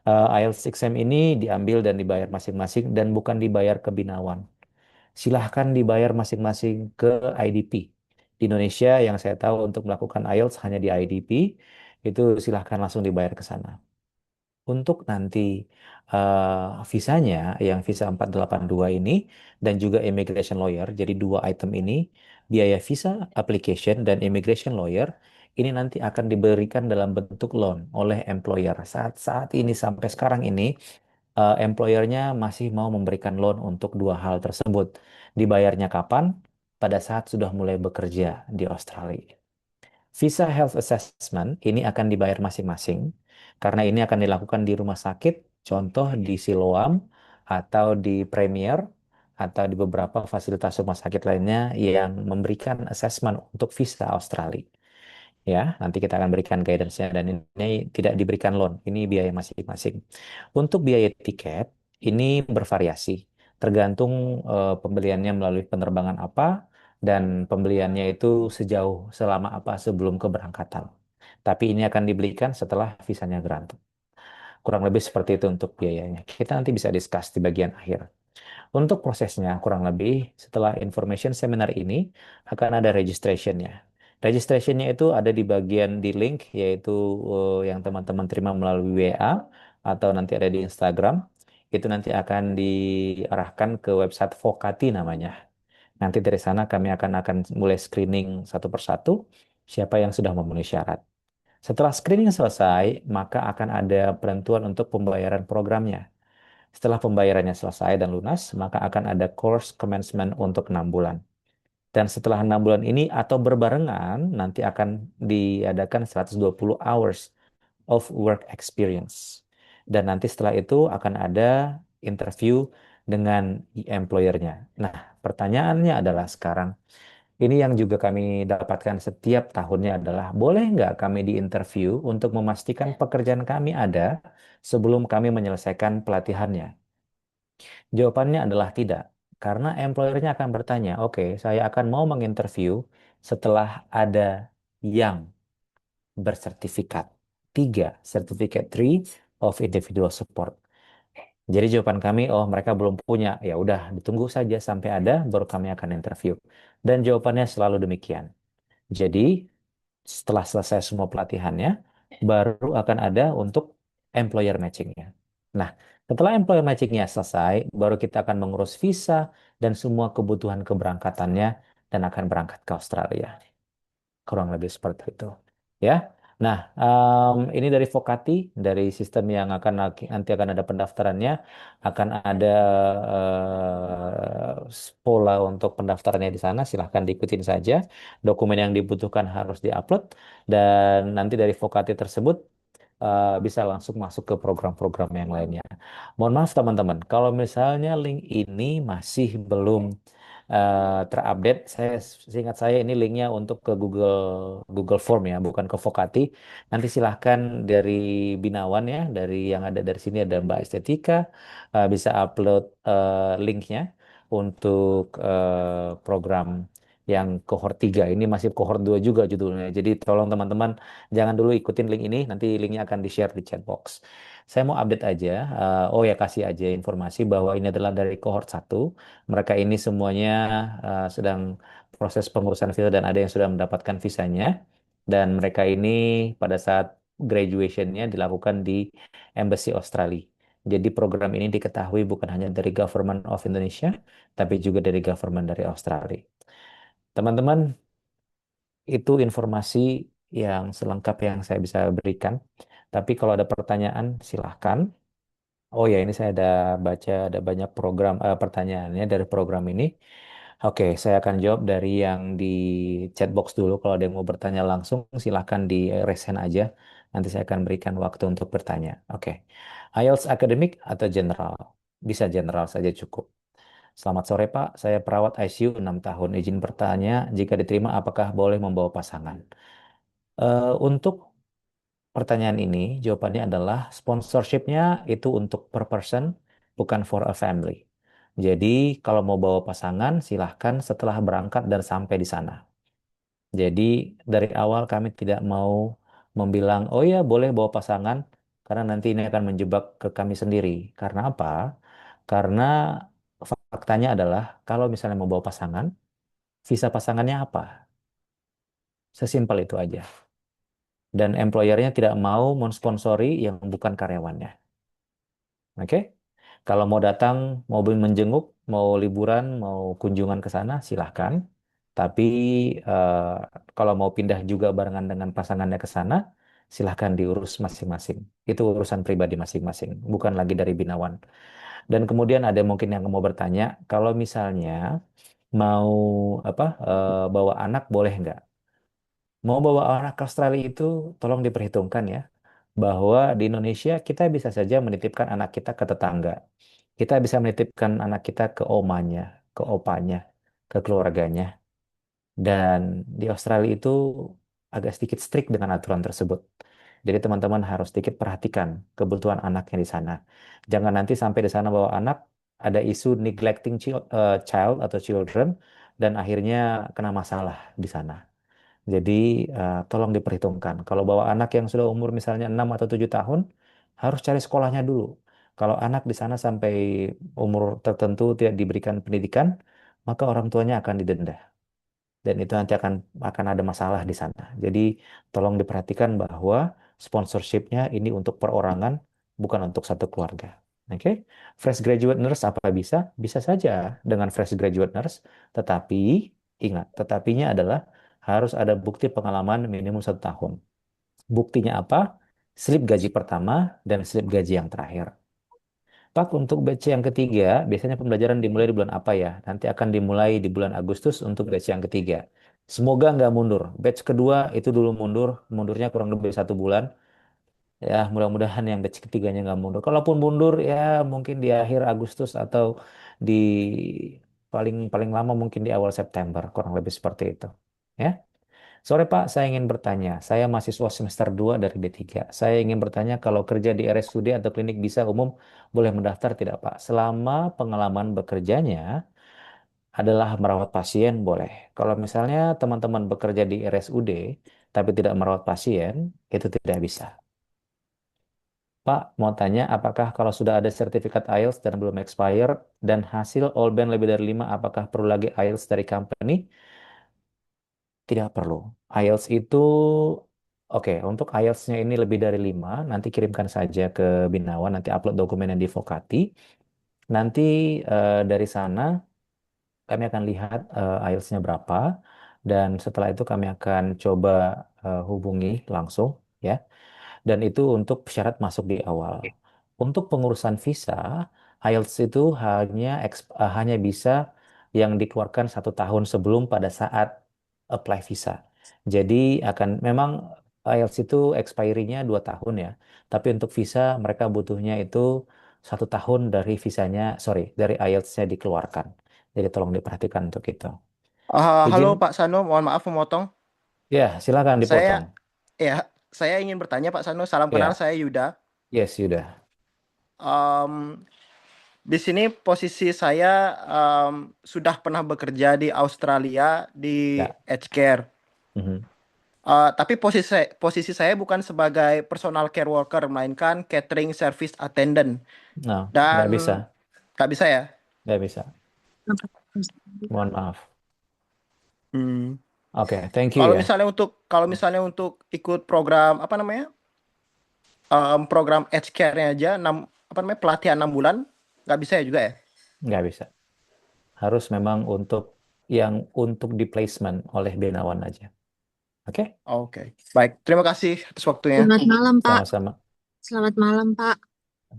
IELTS exam ini diambil dan dibayar masing-masing dan bukan dibayar ke Binawan. Silahkan dibayar masing-masing ke IDP. Di Indonesia yang saya tahu untuk melakukan IELTS hanya di IDP, itu silahkan langsung dibayar ke sana. Untuk nanti visanya yang visa 482 ini dan juga immigration lawyer, jadi dua item ini, biaya visa application dan immigration lawyer ini nanti akan diberikan dalam bentuk loan oleh employer. Saat ini sampai sekarang ini employernya masih mau memberikan loan untuk dua hal tersebut. Dibayarnya kapan? Pada saat sudah mulai bekerja di Australia. Visa Health Assessment ini akan dibayar masing-masing karena ini akan dilakukan di rumah sakit Contoh di Siloam atau di Premier atau di beberapa fasilitas rumah sakit lainnya yang memberikan assessment untuk visa Australia. Ya, nanti kita akan berikan guidance-nya dan ini tidak diberikan loan, ini biaya masing-masing. Untuk biaya tiket ini bervariasi, tergantung pembeliannya melalui penerbangan apa dan pembeliannya itu sejauh selama apa sebelum keberangkatan. Tapi ini akan dibelikan setelah visanya granted. Kurang lebih seperti itu untuk biayanya. Kita nanti bisa discuss di bagian akhir. Untuk prosesnya kurang lebih setelah information seminar ini akan ada registrationnya. Registrationnya itu ada di bagian di link yaitu yang teman-teman terima melalui WA atau nanti ada di Instagram. Itu nanti akan diarahkan ke website Vokati namanya. Nanti dari sana kami akan mulai screening satu persatu siapa yang sudah memenuhi syarat. Setelah screening selesai, maka akan ada penentuan untuk pembayaran programnya. Setelah pembayarannya selesai dan lunas, maka akan ada course commencement untuk 6 bulan. Dan setelah 6 bulan ini atau berbarengan, nanti akan diadakan 120 hours of work experience. Dan nanti setelah itu akan ada interview dengan employer-nya. Nah, pertanyaannya adalah sekarang, ini yang juga kami dapatkan setiap tahunnya adalah, boleh nggak kami diinterview untuk memastikan pekerjaan kami ada sebelum kami menyelesaikan pelatihannya? Jawabannya adalah tidak, karena employernya akan bertanya, oke, saya akan mau menginterview setelah ada yang bersertifikat. Tiga, Certificate 3 of Individual Support. Jadi jawaban kami, oh mereka belum punya, ya udah ditunggu saja sampai ada, baru kami akan interview. Dan jawabannya selalu demikian. Jadi setelah selesai semua pelatihannya, baru akan ada untuk employer matchingnya. Nah, setelah employer matchingnya selesai, baru kita akan mengurus visa dan semua kebutuhan keberangkatannya dan akan berangkat ke Australia. Kurang lebih seperti itu. Ya. Nah, ini dari Vokati, dari sistem yang akan nanti akan ada pendaftarannya, akan ada pola untuk pendaftarannya di sana. Silahkan diikutin saja. Dokumen yang dibutuhkan harus diupload dan nanti dari Vokati tersebut bisa langsung masuk ke program-program yang lainnya. Mohon maaf teman-teman, kalau misalnya link ini masih belum terupdate, seingat saya ini linknya untuk ke Google Google Form ya, bukan ke Vokati. Nanti silahkan dari Binawan ya, dari yang ada dari sini ada Mbak Estetika, bisa upload linknya untuk program yang cohort 3. Ini masih cohort 2 juga judulnya. Jadi tolong teman-teman jangan dulu ikutin link ini, nanti linknya akan di-share di chat box. Saya mau update aja, oh ya kasih aja informasi bahwa ini adalah dari cohort 1. Mereka ini semuanya sedang proses pengurusan visa dan ada yang sudah mendapatkan visanya. Dan mereka ini pada saat graduation-nya dilakukan di Embassy Australia. Jadi program ini diketahui bukan hanya dari Government of Indonesia, tapi juga dari government dari Australia. Teman-teman, itu informasi yang selengkap yang saya bisa berikan. Tapi kalau ada pertanyaan, silahkan. Oh ya, ini saya ada baca ada banyak pertanyaannya dari program ini. Oke, saya akan jawab dari yang di chat box dulu. Kalau ada yang mau bertanya langsung, silahkan di raise hand aja. Nanti saya akan berikan waktu untuk bertanya. Oke, IELTS akademik atau general? Bisa general saja cukup. Selamat sore Pak, saya perawat ICU 6 tahun. Izin bertanya, jika diterima apakah boleh membawa pasangan? Untuk pertanyaan ini, jawabannya adalah sponsorshipnya itu untuk per person, bukan for a family. Jadi kalau mau bawa pasangan, silahkan setelah berangkat dan sampai di sana. Jadi dari awal kami tidak mau membilang, oh ya boleh bawa pasangan, karena nanti ini akan menjebak ke kami sendiri. Karena apa? Karena faktanya adalah kalau misalnya mau bawa pasangan, visa pasangannya apa? Sesimpel itu aja. Dan employernya tidak mau mensponsori yang bukan karyawannya. Oke? Kalau mau datang, mau menjenguk, mau liburan, mau kunjungan ke sana, silahkan. Tapi eh, kalau mau pindah juga barengan dengan pasangannya ke sana, silahkan diurus masing-masing. Itu urusan pribadi masing-masing, bukan lagi dari Binawan. Dan kemudian ada mungkin yang mau bertanya, kalau misalnya mau bawa anak boleh nggak? Mau bawa anak ke Australia itu tolong diperhitungkan ya. bahwa di Indonesia kita bisa saja menitipkan anak kita ke tetangga. Kita bisa menitipkan anak kita ke omanya, ke opanya, ke keluarganya. Dan di Australia itu agak sedikit strict dengan aturan tersebut. Jadi teman-teman harus sedikit perhatikan kebutuhan anaknya di sana. Jangan nanti sampai di sana bawa anak ada isu neglecting child atau children dan akhirnya kena masalah di sana. Jadi tolong diperhitungkan. Kalau bawa anak yang sudah umur misalnya 6 atau 7 tahun, harus cari sekolahnya dulu. Kalau anak di sana sampai umur tertentu tidak diberikan pendidikan, maka orang tuanya akan didenda dan itu nanti akan ada masalah di sana. Jadi tolong diperhatikan bahwa sponsorshipnya ini untuk perorangan, bukan untuk satu keluarga. Oke, fresh graduate nurse apa bisa? Bisa saja dengan fresh graduate nurse, tetapi ingat, tetapinya adalah harus ada bukti pengalaman minimum 1 tahun. Buktinya apa? Slip gaji pertama dan slip gaji yang terakhir. Pak, untuk batch yang ketiga, biasanya pembelajaran dimulai di bulan apa ya? Nanti akan dimulai di bulan Agustus untuk batch yang ketiga. Semoga nggak mundur. Batch kedua itu dulu mundur, mundurnya kurang lebih 1 bulan. Ya, mudah-mudahan yang batch ketiganya nggak mundur. Kalaupun mundur, ya mungkin di akhir Agustus atau di paling paling lama mungkin di awal September, kurang lebih seperti itu. Ya. Sore Pak, saya ingin bertanya. Saya mahasiswa semester 2 dari D3. Saya ingin bertanya kalau kerja di RSUD atau klinik bisa umum boleh mendaftar tidak Pak? Selama pengalaman bekerjanya adalah merawat pasien boleh. Kalau misalnya teman-teman bekerja di RSUD tapi tidak merawat pasien, itu tidak bisa. Pak, mau tanya apakah kalau sudah ada sertifikat IELTS dan belum expire dan hasil all band lebih dari 5, apakah perlu lagi IELTS dari company? Tidak perlu. IELTS itu, oke, untuk IELTS-nya ini lebih dari 5, nanti kirimkan saja ke Binawan, nanti upload dokumen yang divokati. Nanti dari sana kami akan lihat IELTS-nya berapa, dan setelah itu kami akan coba hubungi langsung, ya. Dan itu untuk syarat masuk di awal. Untuk pengurusan visa, IELTS itu hanya bisa yang dikeluarkan 1 tahun sebelum pada saat apply visa. Jadi memang IELTS itu expiry-nya 2 tahun ya. Tapi untuk visa mereka butuhnya itu 1 tahun dari visanya, sorry, dari IELTS-nya dikeluarkan. Jadi tolong diperhatikan untuk itu. Halo Izin, Pak Sano, mohon maaf memotong. ya silakan Saya dipotong. ya, saya ingin bertanya Pak Sano, salam kenal, Ya, saya Yuda. yes, sudah. Em, di sini posisi saya sudah pernah bekerja di Australia di Ya. aged care. Mhm. Tapi posisi saya bukan sebagai personal care worker, melainkan catering service attendant. Nah, Dan nggak bisa, nggak bisa ya. nggak bisa. Mohon maaf. Hmm. Oke, thank you Kalau ya. misalnya untuk ikut program apa namanya? Program aged care-nya aja apa namanya pelatihan 6 bulan nggak bisa ya juga ya? Nggak bisa. Harus memang untuk di placement oleh Benawan aja. Oke, Oke, baik. Terima kasih atas waktunya. Selamat malam, Pak. sama-sama. Selamat malam, Pak.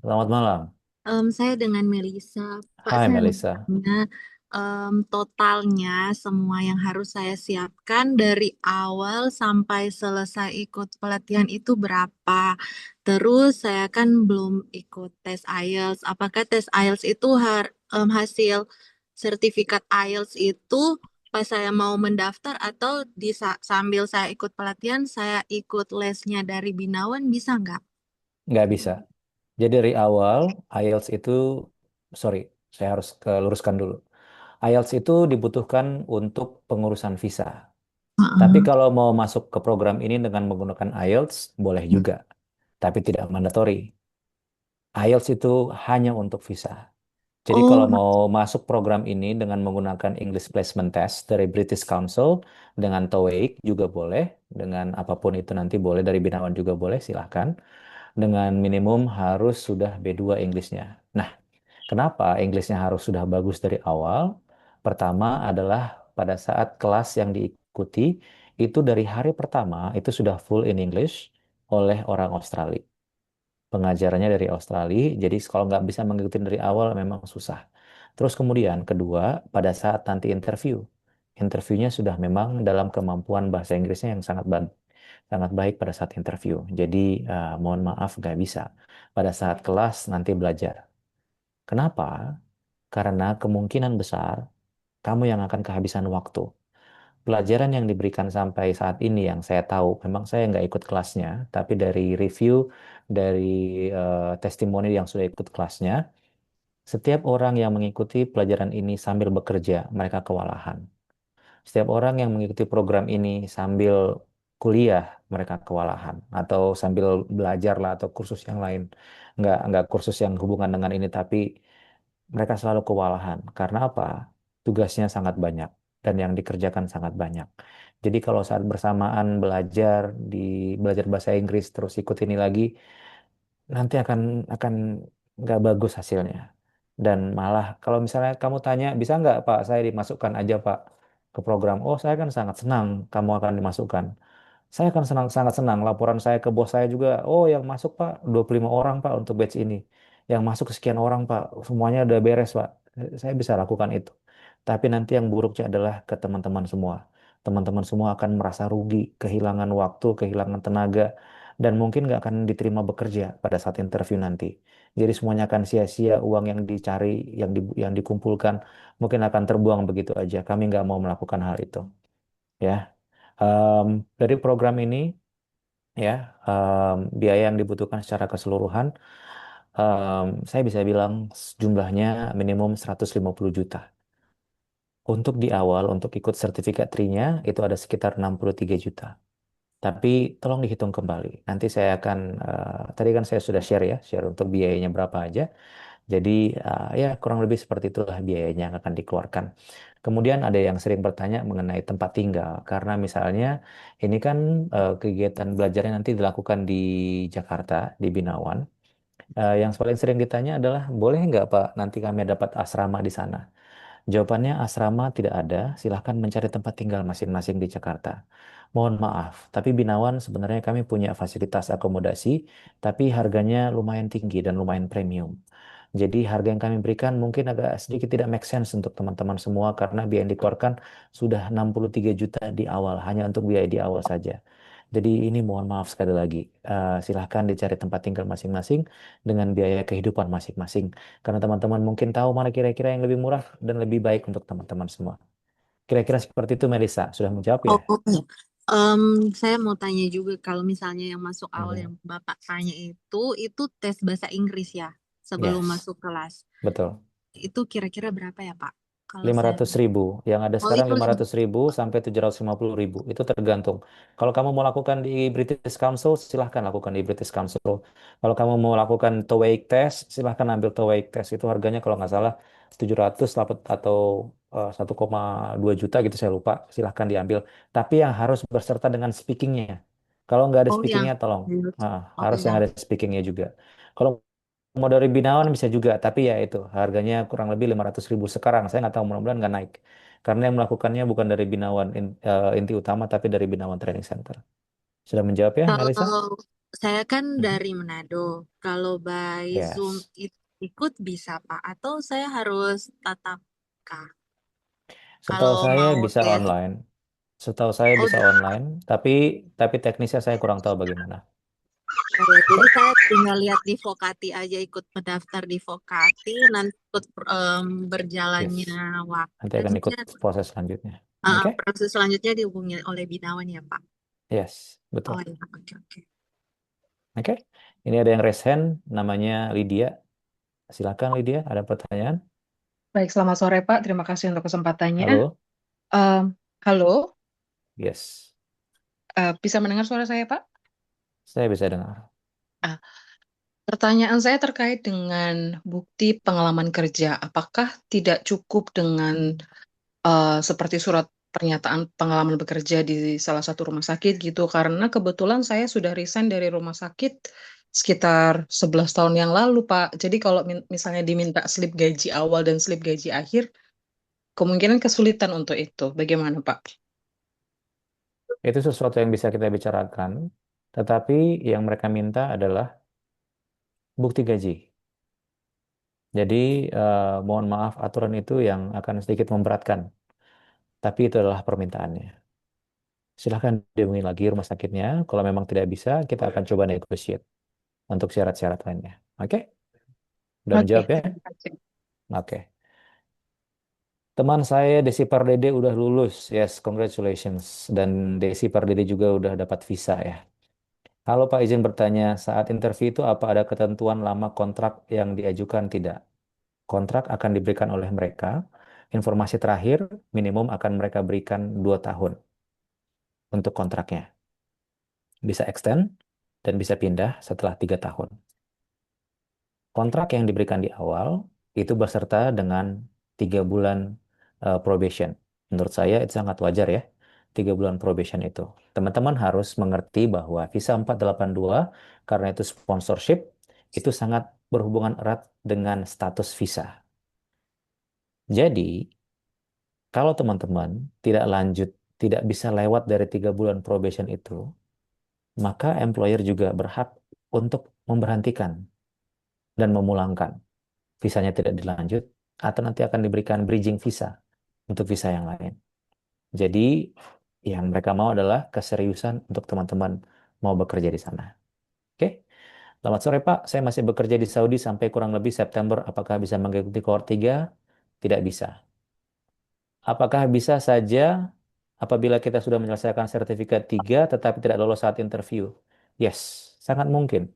Selamat malam. Saya dengan Melisa. Pak, Hai saya mau Melisa. tanya, totalnya semua yang harus saya siapkan dari awal sampai selesai ikut pelatihan itu berapa? Terus saya kan belum ikut tes IELTS. Apakah tes IELTS itu hasil sertifikat IELTS itu pas saya mau mendaftar atau sambil saya ikut pelatihan, saya ikut lesnya dari Binawan bisa nggak? Nggak bisa. Jadi dari awal IELTS itu, sorry, saya harus luruskan dulu. IELTS itu dibutuhkan untuk pengurusan visa. Tapi Heeh. kalau mau masuk ke program ini dengan menggunakan IELTS, boleh juga. Tapi tidak mandatory. IELTS itu hanya untuk visa. Jadi kalau Oh, mau masuk program ini dengan menggunakan English Placement Test dari British Council, dengan TOEIC juga boleh, dengan apapun itu nanti boleh, dari Binawan juga boleh, silahkan. Dengan minimum harus sudah B2 Inggrisnya. Nah, kenapa Inggrisnya harus sudah bagus dari awal? Pertama adalah pada saat kelas yang diikuti, itu dari hari pertama itu sudah full in English oleh orang Australia. Pengajarannya dari Australia, jadi kalau nggak bisa mengikuti dari awal memang susah. Terus kemudian kedua, pada saat nanti interviewnya sudah memang dalam kemampuan bahasa Inggrisnya yang sangat bagus. sangat baik pada saat interview. Jadi mohon maaf nggak bisa pada saat kelas nanti belajar. Kenapa? Karena kemungkinan besar kamu yang akan kehabisan waktu. Pelajaran yang diberikan sampai saat ini yang saya tahu, memang saya nggak ikut kelasnya, tapi dari review, dari testimoni yang sudah ikut kelasnya, setiap orang yang mengikuti pelajaran ini sambil bekerja, mereka kewalahan. Setiap orang yang mengikuti program ini sambil kuliah, mereka kewalahan. Atau sambil belajar lah, atau kursus yang lain. Nggak kursus yang hubungan dengan ini, tapi mereka selalu kewalahan. Karena apa? Tugasnya sangat banyak dan yang dikerjakan sangat banyak. Jadi kalau saat bersamaan belajar bahasa Inggris terus ikut ini lagi, nanti akan nggak bagus hasilnya. Dan malah kalau misalnya kamu tanya, bisa nggak Pak, saya dimasukkan aja Pak ke program. Oh, saya kan sangat senang kamu akan dimasukkan. Saya kan sangat senang laporan saya ke bos saya juga. Oh, yang masuk Pak 25 orang Pak untuk batch ini. Yang masuk sekian orang Pak, semuanya udah beres Pak. Saya bisa lakukan itu. Tapi nanti yang buruknya adalah ke teman-teman semua. Teman-teman semua akan merasa rugi, kehilangan waktu, kehilangan tenaga, dan mungkin nggak akan diterima bekerja pada saat interview nanti. Jadi semuanya akan sia-sia, uang yang dicari, yang dikumpulkan, mungkin akan terbuang begitu aja. Kami nggak mau melakukan hal itu. Ya, Em, dari program ini ya, biaya yang dibutuhkan secara keseluruhan, saya bisa bilang jumlahnya minimum 150 juta. Untuk di awal, untuk ikut sertifikat trinya itu ada sekitar 63 juta. Tapi tolong dihitung kembali. Nanti saya akan, tadi kan saya sudah share untuk biayanya berapa aja. Jadi ya kurang lebih seperti itulah biayanya yang akan dikeluarkan. Kemudian ada yang sering bertanya mengenai tempat tinggal. Karena misalnya ini kan kegiatan belajarnya nanti dilakukan di Jakarta, di Binawan. Yang paling sering ditanya adalah, boleh nggak Pak nanti kami dapat asrama di sana? Jawabannya asrama tidak ada, silahkan mencari tempat tinggal masing-masing di Jakarta. Mohon maaf, tapi Binawan sebenarnya kami punya fasilitas akomodasi, tapi harganya lumayan tinggi dan lumayan premium. Jadi harga yang kami berikan mungkin agak sedikit tidak make sense untuk teman-teman semua karena biaya yang dikeluarkan sudah 63 juta di awal, hanya untuk biaya di awal saja. Jadi ini mohon maaf sekali lagi, silahkan dicari tempat tinggal masing-masing dengan biaya kehidupan masing-masing. Karena teman-teman mungkin tahu mana kira-kira yang lebih murah dan lebih baik untuk teman-teman semua. Kira-kira seperti itu, Melisa. Sudah menjawab ya? Oh, oke. Em, saya mau tanya juga kalau misalnya yang masuk awal Mhm. yang Bapak tanya itu tes bahasa Inggris ya sebelum Yes, masuk kelas. betul. Itu kira-kira berapa ya Pak? Kalau lima saya ratus ribu. Yang ada Oh sekarang itu 500.000 sampai 750.000. Itu tergantung. Kalau kamu mau lakukan di British Council, silahkan lakukan di British Council. Kalau kamu mau lakukan TOEIC test, silahkan ambil TOEIC test. Itu harganya kalau nggak salah 700 atau 1,2 juta gitu, saya lupa. Silahkan diambil. Tapi yang harus berserta dengan speakingnya. Kalau nggak ada Oh yang speakingnya, tolong. Oh Harus yang yang ada speakingnya juga. Kalau mau dari Binawan bisa juga, tapi ya itu harganya kurang lebih 500.000 sekarang. Saya nggak tahu, mudah-mudahan nggak naik. Karena yang melakukannya bukan dari Binawan inti utama, tapi dari Binawan Training Center. Sudah menjawab ya, Melisa? Kalau saya kan Mhm. dari Manado. Kalau by Zoom Yes. ikut bisa Pak atau saya harus tatap muka? Setahu Kalau saya mau bisa tes online. Setahu saya Oh, bisa online, tapi teknisnya saya kurang tahu bagaimana. oh ya, jadi Oke? saya tinggal lihat di Vokati aja, ikut mendaftar di Vokati, nanti ikut Yes. berjalannya waktu. Nanti akan ikut proses selanjutnya. Oke? Proses selanjutnya dihubungi oleh Binawan ya, Pak. Yes, Oh betul. ya, oke oke. Oke. Ini ada yang raise hand, namanya Lydia. Silakan Lydia, ada pertanyaan? Baik, selamat sore Pak. Terima kasih untuk kesempatannya. Halo? Em, Halo, Yes. bisa mendengar suara saya Pak? Saya bisa dengar. Ah, Pertanyaan saya terkait dengan bukti pengalaman kerja. Apakah tidak cukup dengan seperti surat pernyataan pengalaman bekerja di salah satu rumah sakit gitu? Karena kebetulan saya sudah resign dari rumah sakit sekitar 11 tahun yang lalu Pak. Jadi kalau misalnya diminta slip gaji awal dan slip gaji akhir, kemungkinan kesulitan untuk itu. Bagaimana Pak? Itu sesuatu yang bisa kita bicarakan, tetapi yang mereka minta adalah bukti gaji. Jadi, mohon maaf, aturan itu yang akan sedikit memberatkan, tapi itu adalah permintaannya. silahkan dihubungi lagi rumah sakitnya. Kalau memang tidak bisa, kita akan coba negotiate untuk syarat-syarat lainnya. Oke? Udah Oke, menjawab ya? terima kasih. Oke. Teman saya Desi Pardede udah lulus. Yes, congratulations. Dan Desi Pardede juga udah dapat visa ya. Halo Pak, izin bertanya, saat interview itu apa ada ketentuan lama kontrak yang diajukan? Tidak. Kontrak akan diberikan oleh mereka. Informasi terakhir, minimum akan mereka berikan 2 tahun untuk kontraknya. Bisa extend dan bisa pindah setelah 3 tahun. Kontrak yang diberikan di awal itu beserta dengan 3 bulan probation. Menurut saya itu sangat wajar ya, 3 bulan probation itu. Teman-teman harus mengerti bahwa visa 482 karena itu sponsorship itu sangat berhubungan erat dengan status visa. Jadi kalau teman-teman tidak lanjut, tidak bisa lewat dari 3 bulan probation itu, maka employer juga berhak untuk memberhentikan dan memulangkan. Visanya tidak dilanjut, atau nanti akan diberikan bridging visa untuk visa yang lain. Jadi, yang mereka mau adalah keseriusan untuk teman-teman mau bekerja di sana. Oke, selamat sore Pak. Saya masih bekerja di Saudi sampai kurang lebih September. Apakah bisa mengikuti kohort 3? Tidak bisa. Apakah bisa saja apabila kita sudah menyelesaikan sertifikat 3 tetapi tidak lolos saat interview? Yes, sangat mungkin.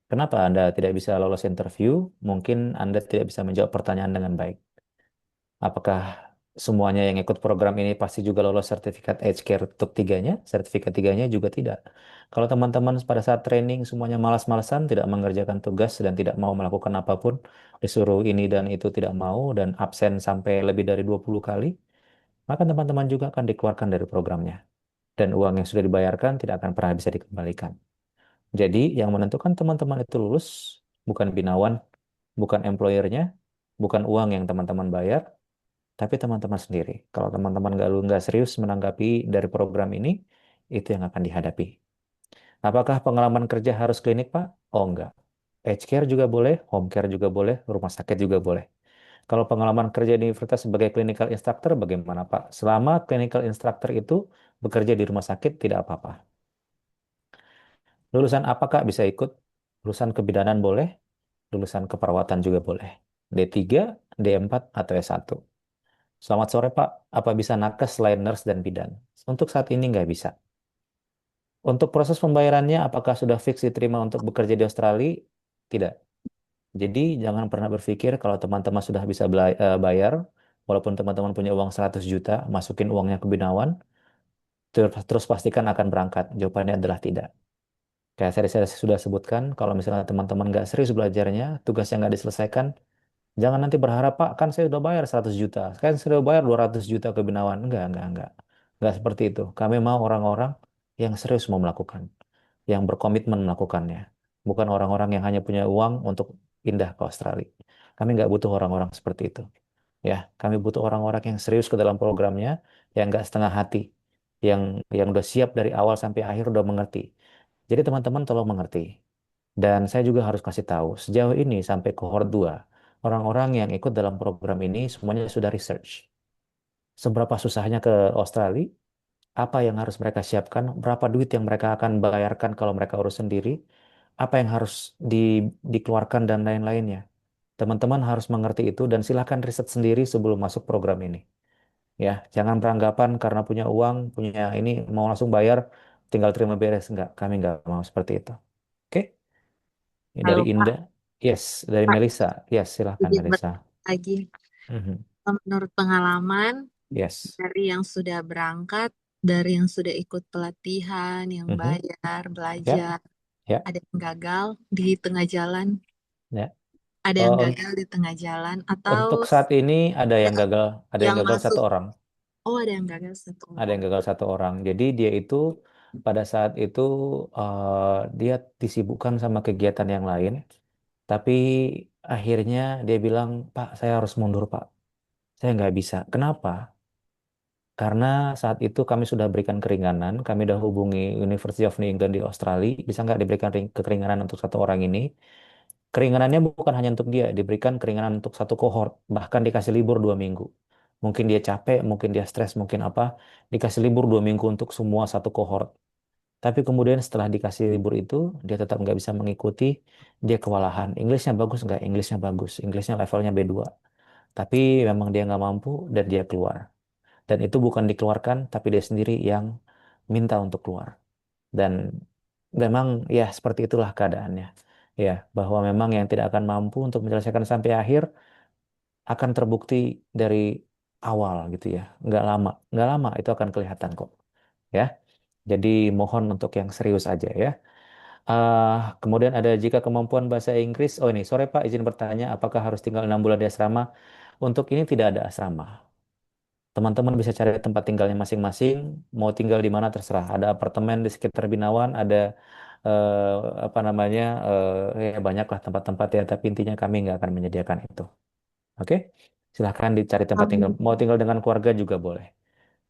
Kenapa Anda tidak bisa lolos interview? Mungkin Anda tidak bisa menjawab pertanyaan dengan baik. Apakah semuanya yang ikut program ini pasti juga lolos sertifikat Edge Care untuk tiganya? Sertifikat tiganya juga tidak. Kalau teman-teman pada saat training semuanya malas-malasan, tidak mengerjakan tugas dan tidak mau melakukan apapun, disuruh ini dan itu tidak mau dan absen sampai lebih dari 20 kali, maka teman-teman juga akan dikeluarkan dari programnya. Dan uang yang sudah dibayarkan tidak akan pernah bisa dikembalikan. Jadi yang menentukan teman-teman itu lulus bukan binawan, bukan employernya, bukan uang yang teman-teman bayar, tapi teman-teman sendiri. Kalau teman-teman nggak serius menanggapi dari program ini, itu yang akan dihadapi. Apakah pengalaman kerja harus klinik, Pak? Oh, enggak. Aged care juga boleh, home care juga boleh, rumah sakit juga boleh. Kalau pengalaman kerja di universitas sebagai clinical instructor, bagaimana, Pak? Selama clinical instructor itu bekerja di rumah sakit, tidak apa-apa. Lulusan apakah bisa ikut? Lulusan kebidanan boleh, lulusan keperawatan juga boleh. D3, D4, atau S1. Selamat sore Pak, apa bisa nakes selain nurse dan bidan? Untuk saat ini nggak bisa. Untuk proses pembayarannya, apakah sudah fix diterima untuk bekerja di Australia? Tidak. Jadi jangan pernah berpikir kalau teman-teman sudah bisa bayar, walaupun teman-teman punya uang 100 juta, masukin uangnya ke Binawan, terus pastikan akan berangkat. Jawabannya adalah tidak. Kayak saya sudah sebutkan, kalau misalnya teman-teman nggak serius belajarnya, tugasnya nggak diselesaikan, jangan nanti berharap, Pak, kan saya udah bayar 100 juta. Kan saya udah bayar 200 juta ke Binawan. Enggak. Enggak seperti itu. Kami mau orang-orang yang serius mau melakukan, yang berkomitmen melakukannya. Bukan orang-orang yang hanya punya uang untuk pindah ke Australia. Kami nggak butuh orang-orang seperti itu. Ya, kami butuh orang-orang yang serius ke dalam programnya, yang nggak setengah hati, yang udah siap dari awal sampai akhir udah mengerti. Jadi teman-teman tolong mengerti. Dan saya juga harus kasih tahu, sejauh ini sampai cohort 2, orang-orang yang ikut dalam program ini semuanya sudah research. Seberapa susahnya ke Australia, apa yang harus mereka siapkan, berapa duit yang mereka akan bayarkan kalau mereka urus sendiri, apa yang harus dikeluarkan dan lain-lainnya. Teman-teman harus mengerti itu dan silahkan riset sendiri sebelum masuk program ini. Ya, jangan beranggapan karena punya uang, punya ini mau langsung bayar, tinggal terima beres. Enggak, kami enggak mau seperti itu. Oke? Ini dari Halo Pak, Indah. Yes, dari Pak, Melisa. Yes, silahkan izin Melisa. bertanya lagi. Mhm. Menurut pengalaman Yes. dari yang sudah berangkat, dari yang sudah ikut pelatihan, yang Mhm. bayar, Ya, belajar, ya, ada yang gagal di tengah jalan, ya. ada yang Oh, gagal di tengah jalan, atau untuk saat ini ada yang yang gagal satu masuk. orang. Oh, ada yang gagal satu Ada orang. yang gagal satu orang. Jadi dia itu pada saat itu dia disibukkan sama kegiatan yang lain. Tapi akhirnya dia bilang, Pak, saya harus mundur, Pak. Saya nggak bisa. Kenapa? Karena saat itu kami sudah berikan keringanan. Kami sudah hubungi University of New England di Australia. Bisa nggak diberikan keringanan untuk satu orang ini? Keringanannya bukan hanya untuk dia, diberikan keringanan untuk satu kohort. Bahkan dikasih libur 2 minggu. Mungkin dia capek, mungkin dia stres, mungkin apa. Dikasih libur 2 minggu untuk semua satu kohort. Tapi kemudian setelah dikasih libur itu, dia tetap nggak bisa mengikuti, dia kewalahan. Inggrisnya bagus nggak? Inggrisnya bagus. Inggrisnya levelnya B2. Tapi memang dia nggak mampu dan dia keluar. Dan itu bukan dikeluarkan, tapi dia sendiri yang minta untuk keluar. Dan memang ya seperti itulah keadaannya. Ya, bahwa memang yang tidak akan mampu untuk menyelesaikan sampai akhir akan terbukti dari awal gitu ya. Nggak lama itu akan kelihatan kok. Ya, jadi mohon untuk yang serius aja ya. Ah, kemudian ada jika kemampuan bahasa Inggris. Oh ini, sore Pak, izin bertanya, apakah harus tinggal 6 bulan di asrama? Untuk ini tidak ada asrama. Teman-teman bisa cari tempat tinggalnya masing-masing. Mau tinggal di mana terserah. Ada apartemen di sekitar Binawan, ada eh, apa namanya, ya banyaklah tempat-tempat ya. Tapi intinya kami nggak akan menyediakan itu. Oke, silahkan dicari tempat tinggal. Um, Mau tinggal dengan keluarga juga boleh.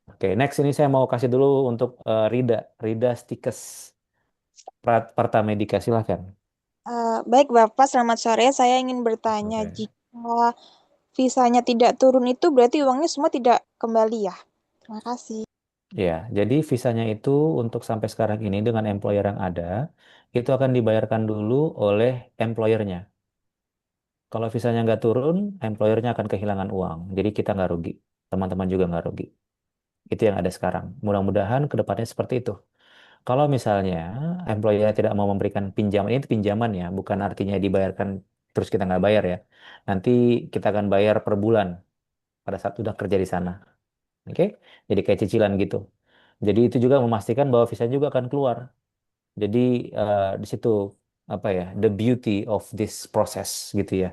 Oke, next ini saya mau kasih dulu untuk Rida, Rida Stikes, Partamedika, silahkan. Baik Bapak, selamat sore. Saya ingin bertanya, Oke. jika visanya tidak turun itu berarti uangnya semua tidak kembali ya? Terima kasih. Ya, jadi visanya itu untuk sampai sekarang ini dengan employer yang ada, itu akan dibayarkan dulu oleh employernya. Kalau visanya nggak turun, employernya akan kehilangan uang. Jadi kita nggak rugi, teman-teman juga nggak rugi. Itu yang ada sekarang. Mudah-mudahan ke depannya seperti itu. Kalau misalnya employer tidak mau memberikan pinjaman, ini pinjaman ya, bukan artinya dibayarkan terus kita nggak bayar ya. Nanti kita akan bayar per bulan pada saat sudah kerja di sana. Oke? Jadi kayak cicilan gitu. Jadi itu juga memastikan bahwa visa juga akan keluar. Jadi di situ apa ya, the beauty of this process gitu ya.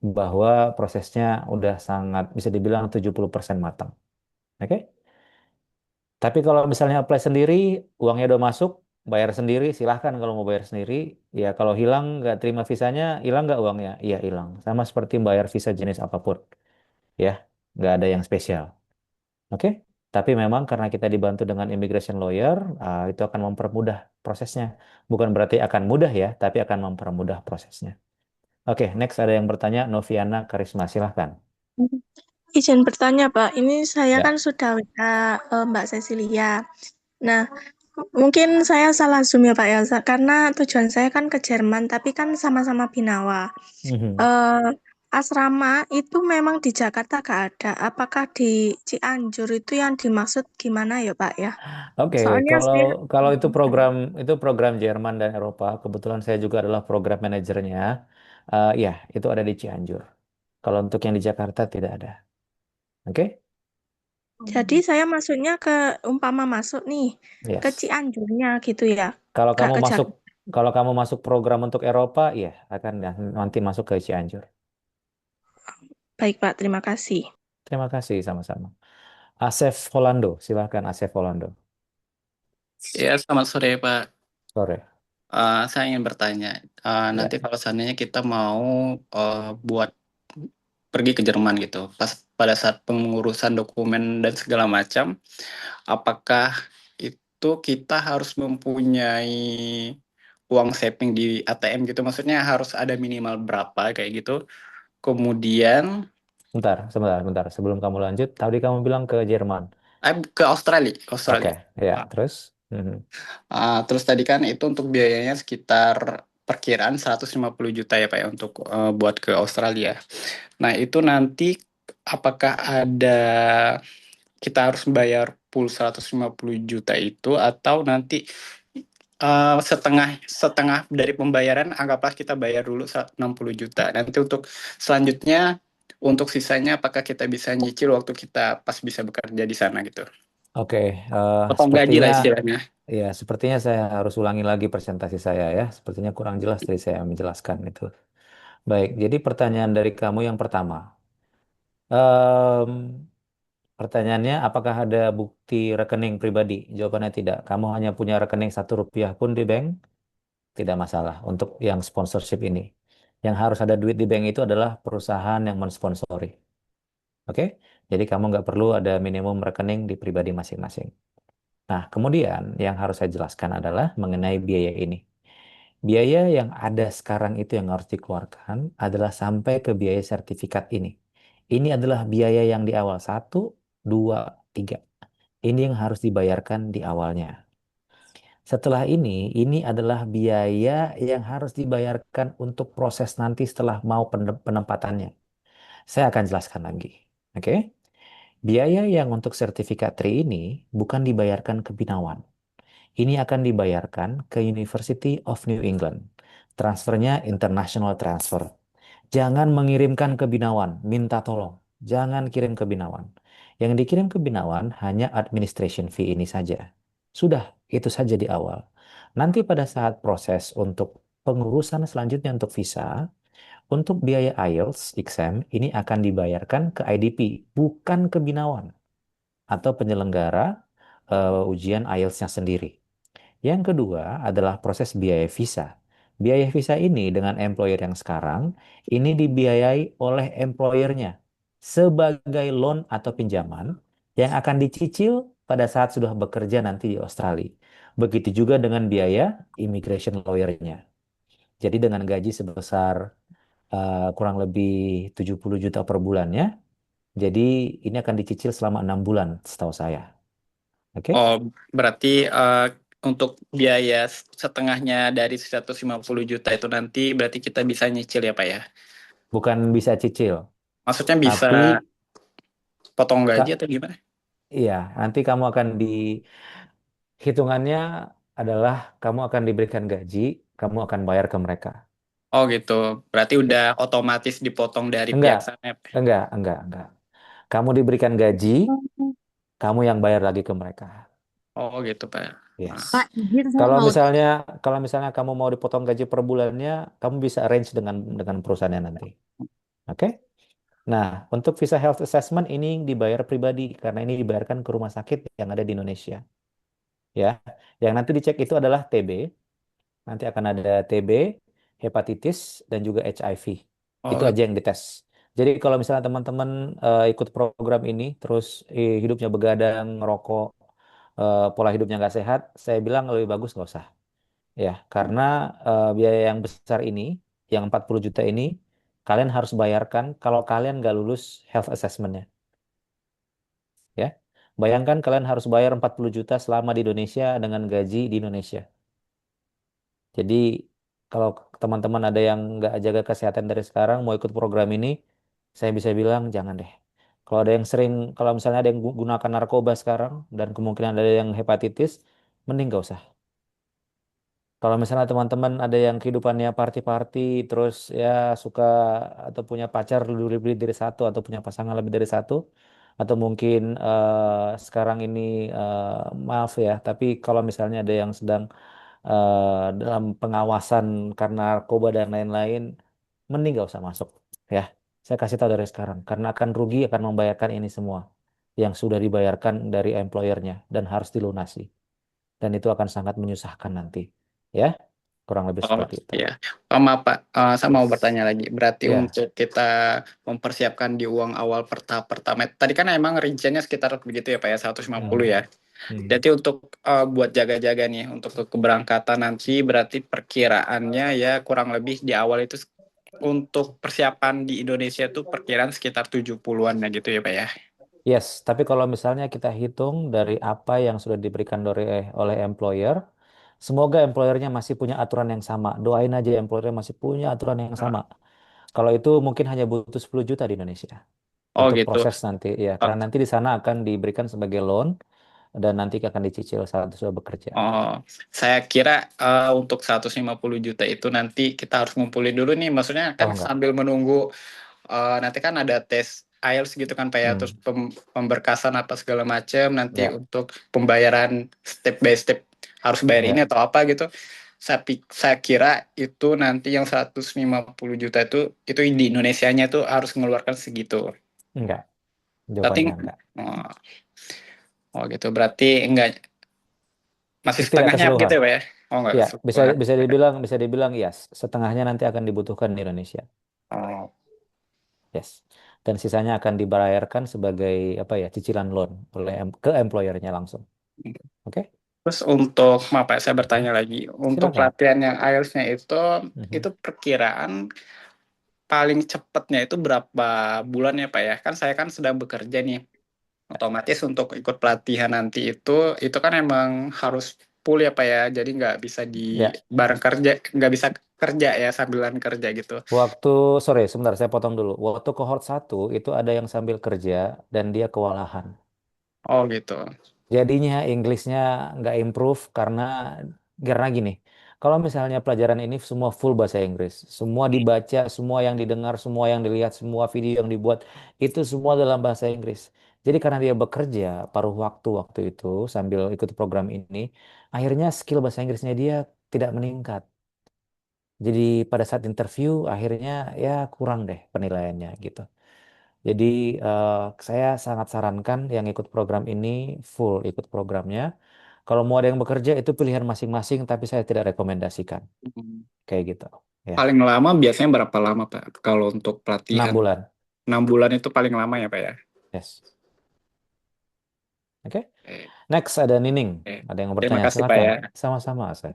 Bahwa prosesnya udah sangat bisa dibilang 70% matang. Oke? Tapi kalau misalnya apply sendiri, uangnya udah masuk, bayar sendiri, silahkan kalau mau bayar sendiri. Ya kalau hilang, nggak terima visanya, hilang nggak uangnya? Iya hilang. Sama seperti bayar visa jenis apapun. Ya, nggak ada yang spesial. Oke? Tapi memang karena kita dibantu dengan immigration lawyer, itu akan mempermudah prosesnya. Bukan berarti akan mudah ya, tapi akan mempermudah prosesnya. Oke, next ada yang bertanya, Noviana Karisma, silahkan. Izin bertanya, Pak. Ini saya Ya. kan sudah WA Mbak Cecilia. Nah, mungkin saya salah Zoom ya, Pak ya, karena tujuan saya kan ke Jerman, tapi kan sama-sama Binawa. Mhm. Eh, Asrama itu memang di Jakarta gak ada. Apakah di Cianjur itu yang dimaksud gimana ya, Pak ya? Oke, Soalnya kalau saya kalau itu program Jerman dan Eropa, kebetulan saya juga adalah program manajernya. Ya, itu ada di Cianjur. Kalau untuk yang di Jakarta tidak ada. Oke? jadi saya masuknya ke umpama masuk nih ke Yes. Cianjurnya gitu ya, Kalau gak kamu ke masuk Jakarta. kalau kamu masuk program untuk Eropa, ya akan nanti masuk ke Cianjur. Baik, Pak. Terima kasih. Terima kasih sama-sama. Asef Holando, silahkan Asef Holando. Ya, selamat sore Pak. Sore. Saya ingin bertanya, Ya. nanti kalau seandainya kita mau buat pergi ke Jerman gitu, pada saat pengurusan dokumen dan segala macam, apakah itu kita harus mempunyai uang saving di ATM gitu? Maksudnya harus ada minimal berapa kayak gitu? Kemudian Sebentar. Sebelum kamu lanjut, tadi kamu bilang ke Jerman. ke Australia, Oke, Australia. ya. Terus? Mhm. Terus tadi kan itu untuk biayanya sekitar perkiraan 150 juta ya Pak ya untuk buat ke Australia. Nah itu nanti apakah ada kita harus bayar full 150 juta itu atau nanti setengah setengah dari pembayaran anggaplah kita bayar dulu 160 juta. Nanti untuk selanjutnya untuk sisanya apakah kita bisa nyicil waktu kita pas bisa bekerja di sana gitu. Oke, Potong gaji sepertinya lah istilahnya. ya, sepertinya saya harus ulangi lagi presentasi saya ya. Sepertinya kurang jelas dari saya menjelaskan itu. Baik, jadi pertanyaan dari kamu yang pertama. Em, Pertanyaannya, apakah ada bukti rekening pribadi? Jawabannya tidak. Kamu hanya punya rekening 1 rupiah pun di bank, tidak masalah untuk yang sponsorship ini. Yang harus ada duit di bank itu adalah perusahaan yang mensponsori. Oke? Jadi kamu nggak perlu ada minimum rekening di pribadi masing-masing. Nah, kemudian yang harus saya jelaskan adalah mengenai biaya ini. Biaya yang ada sekarang itu yang harus dikeluarkan adalah sampai ke biaya sertifikat ini. Ini adalah biaya yang di awal. Satu, dua, tiga. Ini yang harus dibayarkan di awalnya. Setelah ini adalah biaya yang harus dibayarkan untuk proses nanti setelah mau penempatannya. Saya akan jelaskan lagi. Oke? Biaya yang untuk sertifikat TRI ini bukan dibayarkan ke Binawan. Ini akan dibayarkan ke University of New England. Transfernya international transfer. Jangan mengirimkan ke Binawan, minta tolong. Jangan kirim ke Binawan. Yang dikirim ke Binawan hanya administration fee ini saja. Sudah, itu saja di awal. Nanti pada saat proses untuk pengurusan selanjutnya untuk visa, untuk biaya IELTS exam ini akan dibayarkan ke IDP, bukan ke Binawan atau penyelenggara ujian IELTS-nya sendiri. Yang kedua adalah proses biaya visa. Biaya visa ini dengan employer yang sekarang, ini dibiayai oleh employernya sebagai loan atau pinjaman yang akan dicicil pada saat sudah bekerja nanti di Australia. Begitu juga dengan biaya immigration lawyer-nya. Jadi dengan gaji sebesar kurang lebih 70 juta per bulannya, jadi ini akan dicicil selama 6 bulan setahu saya. Oke? Oh, berarti untuk biaya setengahnya dari 150 juta itu nanti berarti kita bisa nyicil ya Pak ya? Bukan bisa cicil, Maksudnya bisa tapi potong gaji Kak, atau gimana? iya, nanti kamu akan hitungannya adalah kamu akan diberikan gaji, kamu akan bayar ke mereka. Oh gitu, berarti Ya, udah otomatis dipotong dari enggak, pihak sana ya, Pak? enggak. Kamu diberikan gaji, kamu yang bayar lagi ke mereka. Oh gitu Pak. Yes. Nah, Pak, izin saya Kalau mau misalnya kalau misalnya kamu mau dipotong gaji per bulannya, kamu bisa arrange dengan perusahaannya nanti. Oke? Nah, untuk visa health assessment ini dibayar pribadi karena ini dibayarkan ke rumah sakit yang ada di Indonesia. Ya, yang nanti dicek itu adalah TB. Nanti akan ada TB, hepatitis, dan juga HIV. Itu oh, aja yang dites. Jadi kalau misalnya teman-teman ikut program ini, terus hidupnya begadang, ngerokok, pola hidupnya nggak sehat, saya bilang lebih bagus nggak usah. Ya, karena biaya yang besar ini, yang 40 juta ini, kalian harus bayarkan kalau kalian nggak lulus health assessment-nya. Ya, bayangkan kalian harus bayar 40 juta selama di Indonesia dengan gaji di Indonesia. Jadi kalau teman-teman ada yang nggak jaga kesehatan dari sekarang mau ikut program ini, saya bisa bilang jangan deh. Kalau ada yang sering, kalau misalnya ada yang gunakan narkoba sekarang dan kemungkinan ada yang hepatitis, mending nggak usah. Kalau misalnya teman-teman ada yang kehidupannya party-party, terus ya suka atau punya pacar lebih dari satu atau punya pasangan lebih dari satu, atau mungkin sekarang ini maaf ya, tapi kalau misalnya ada yang sedang dalam pengawasan karena narkoba dan lain-lain, mending gak usah masuk. Ya, saya kasih tahu dari sekarang, karena akan rugi akan membayarkan ini semua yang sudah dibayarkan dari employernya dan harus dilunasi. Dan itu akan sangat menyusahkan nanti. Ya, kurang lebih oh seperti itu. iya. Oh, maaf Pak, saya mau bertanya lagi. Berarti Ya, untuk kita mempersiapkan di uang awal per tahap pertama, tadi kan emang rinciannya sekitar begitu ya Pak ya, 150 hmm, ya. hmm. Jadi untuk buat jaga-jaga nih untuk keberangkatan nanti berarti perkiraannya ya kurang lebih di awal itu untuk persiapan di Indonesia tuh perkiraan sekitar 70-an ya gitu ya Pak ya. Yes, tapi kalau misalnya kita hitung dari apa yang sudah diberikan oleh employer, semoga employernya masih punya aturan yang sama. Doain aja employernya masih punya aturan yang Nah, sama. Kalau itu mungkin hanya butuh 10 juta di Indonesia oh untuk gitu. proses nanti ya, karena nanti di sana akan diberikan sebagai loan dan nanti akan dicicil saat sudah bekerja. Oh, saya kira untuk 150 juta itu nanti kita harus ngumpulin dulu nih. Maksudnya kan Oh enggak. sambil menunggu nanti kan ada tes IELTS gitu kan Pak ya, terus Hmm, pemberkasan apa segala macam nanti ya, untuk pembayaran step by step harus bayar ini ya, atau apa gitu. Saya kira itu nanti yang 150 juta itu di Indonesianya tuh harus mengeluarkan segitu. enggak. Berarti Jawabannya enggak. oh, oh gitu. Berarti enggak masih Tidak setengahnya gitu keseluruhan. ya Pak ya? Oh enggak Ya, bisa keseluruhan. bisa dibilang yes. Setengahnya nanti akan dibutuhkan di Indonesia. Oh. Yes. Dan sisanya akan dibayarkan sebagai apa ya, cicilan loan oleh ke employernya langsung. Oke? Terus untuk, maaf Pak, saya Mhm. bertanya lagi, untuk Silakan. pelatihan yang IELTS-nya itu Mhm. perkiraan paling cepatnya itu berapa bulan ya Pak ya? Kan saya kan sedang bekerja nih. Otomatis untuk ikut pelatihan nanti itu kan emang harus full ya Pak ya. Jadi nggak bisa di Ya, bareng kerja, nggak bisa kerja ya sambilan kerja gitu. waktu, sorry, sebentar saya potong dulu. Waktu kohort 1 itu ada yang sambil kerja dan dia kewalahan. Oh gitu. Jadinya Inggrisnya nggak improve karena gini. Kalau misalnya pelajaran ini semua full bahasa Inggris, semua dibaca, semua yang didengar, semua yang dilihat, semua video yang dibuat itu semua dalam bahasa Inggris. Jadi karena dia bekerja paruh waktu itu sambil ikut program ini, akhirnya skill bahasa Inggrisnya dia tidak meningkat. Jadi pada saat interview akhirnya ya kurang deh penilaiannya gitu. Jadi eh, saya sangat sarankan yang ikut program ini full ikut programnya. Kalau mau ada yang bekerja itu pilihan masing-masing, tapi saya tidak rekomendasikan Hmm. kayak gitu. Ya, Paling lama biasanya berapa lama Pak? Kalau untuk 6 pelatihan bulan. 6 bulan itu paling lama ya Pak ya? Yes. Oke. Eh, Next ada Nining. eh. Ada yang mau Terima bertanya? kasih Pak Silakan. ya. Sama-sama, Asef.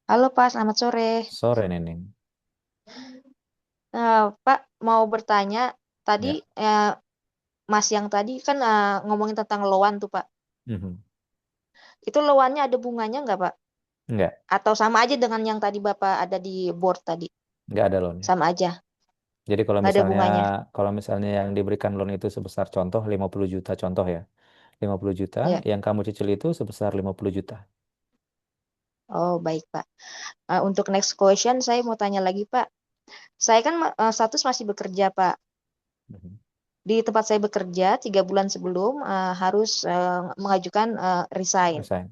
Halo Pak, selamat sore. Sore Nining. Pak, mau bertanya, tadi Ya. Mas yang tadi kan ngomongin tentang loan tuh Pak. Mhm. Itu loannya ada bunganya nggak Pak? Enggak, Atau sama aja dengan yang tadi Bapak ada di board tadi? enggak ada loan. Sama aja, Jadi kalau nggak ada misalnya bunganya. kalau misalnya yang diberikan loan itu sebesar contoh 50 juta contoh ya. 50 juta, Ya. yang kamu cicil itu sebesar 50 juta. Oh, baik Pak. Untuk next question, saya mau tanya lagi Pak. Saya kan status masih bekerja Pak. Mhm. Di tempat saya bekerja 3 bulan sebelum harus mengajukan resign. Resign.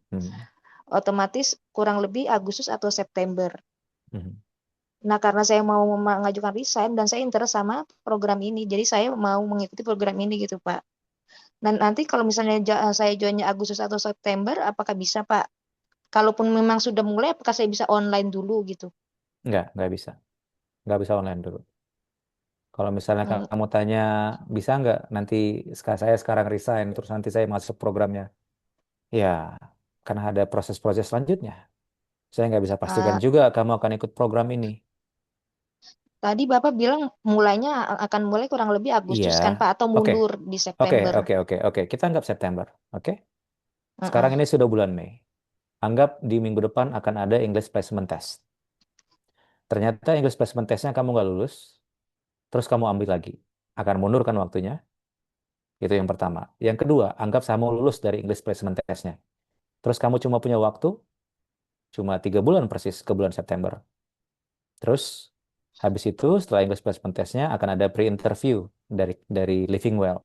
Otomatis kurang lebih Agustus atau September. Mhm. Nah, karena saya mau mengajukan resign dan saya interest sama program ini, jadi saya mau mengikuti program ini gitu, Pak. Dan nanti kalau misalnya saya joinnya Agustus atau September, apakah bisa, Pak? Kalaupun memang sudah mulai, apakah saya bisa online dulu gitu? Enggak bisa. Enggak bisa online dulu. Kalau misalnya Hmm, kamu tanya, bisa nggak nanti saya sekarang resign, terus nanti saya masuk programnya? Ya, karena ada proses-proses selanjutnya. Saya nggak bisa pastikan ah, juga kamu akan ikut program ini. tadi Bapak bilang mulainya akan mulai kurang lebih Iya, Agustus kan, Pak? Atau oke, mundur di oke, September? oke, oke, oke. Kita anggap September, oke? Sekarang Heeh. ini sudah bulan Mei. Anggap di minggu depan akan ada English Placement Test. Ternyata English Placement Testnya kamu nggak lulus, terus kamu ambil lagi. Akan mundur kan waktunya? Itu yang pertama. Yang kedua, anggap kamu lulus dari English Placement Testnya. Terus kamu cuma punya waktu, cuma 3 bulan persis ke bulan September. Terus, habis itu setelah English Placement Testnya akan ada pre-interview dari Living Well.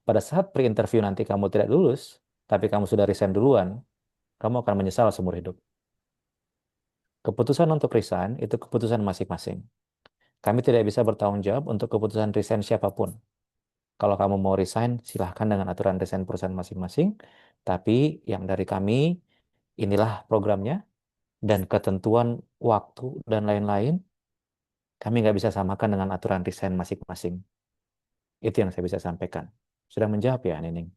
Pada saat pre-interview nanti kamu tidak lulus, tapi kamu sudah resign duluan, kamu akan menyesal seumur hidup. Keputusan untuk resign itu keputusan masing-masing. Kami tidak bisa bertanggung jawab untuk keputusan resign siapapun. Kalau kamu mau resign, silahkan dengan aturan resign perusahaan masing-masing. Tapi yang dari kami, inilah programnya dan ketentuan waktu dan lain-lain, kami nggak bisa samakan dengan aturan resign masing-masing. Itu yang saya bisa sampaikan. Sudah menjawab ya, Nining?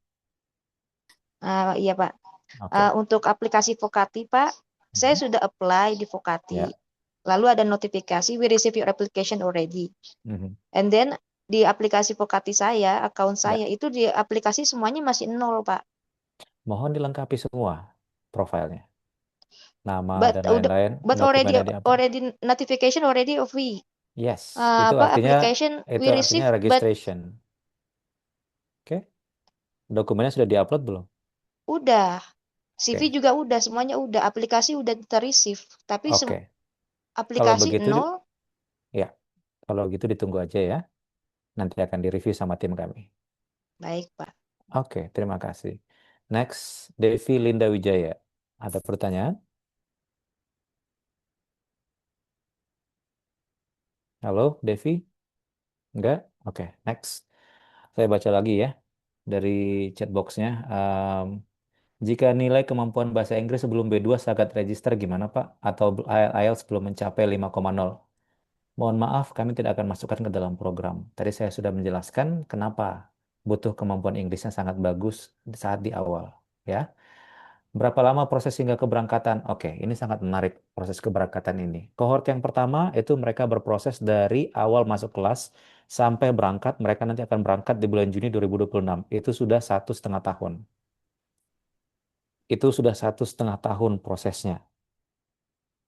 Iya, Pak. Oke. Untuk aplikasi Vokati, Pak, saya Mhm. sudah apply di Vokati. Ya. Lalu ada notifikasi, we receive your application already. Mhm. And then di aplikasi Vokati saya, akun Ya. saya, itu di aplikasi semuanya masih nol, Pak. Mohon dilengkapi semua profilnya. Nama But dan udah, lain-lain, but dokumennya di-upload. already notification already of we. Yes, itu artinya Application we receive, but registration. Oke, dokumennya sudah di-upload belum? udah. CV Oke. juga udah, semuanya udah. Aplikasi udah ter-receive. Tapi Oke. Kalau aplikasi begitu, nol. ya, kalau gitu ditunggu aja ya. Nanti akan direview sama tim kami. Baik, Pak. Oke, terima kasih. Next, Devi Linda Wijaya. Ada pertanyaan? Halo, Devi? Enggak? Oke, next. Saya baca lagi ya dari chatboxnya. Jika nilai kemampuan bahasa Inggris sebelum B2 saat register gimana Pak? Atau IELTS belum mencapai 5,0? Mohon maaf, kami tidak akan masukkan ke dalam program. Tadi saya sudah menjelaskan kenapa butuh kemampuan Inggrisnya sangat bagus saat di awal. Ya, Berapa lama proses hingga keberangkatan? Oke, ini sangat menarik proses keberangkatan ini. Kohort yang pertama itu mereka berproses dari awal masuk kelas sampai berangkat. Mereka nanti akan berangkat di bulan Juni 2026. Itu sudah 1,5 tahun. Itu sudah 1,5 tahun prosesnya.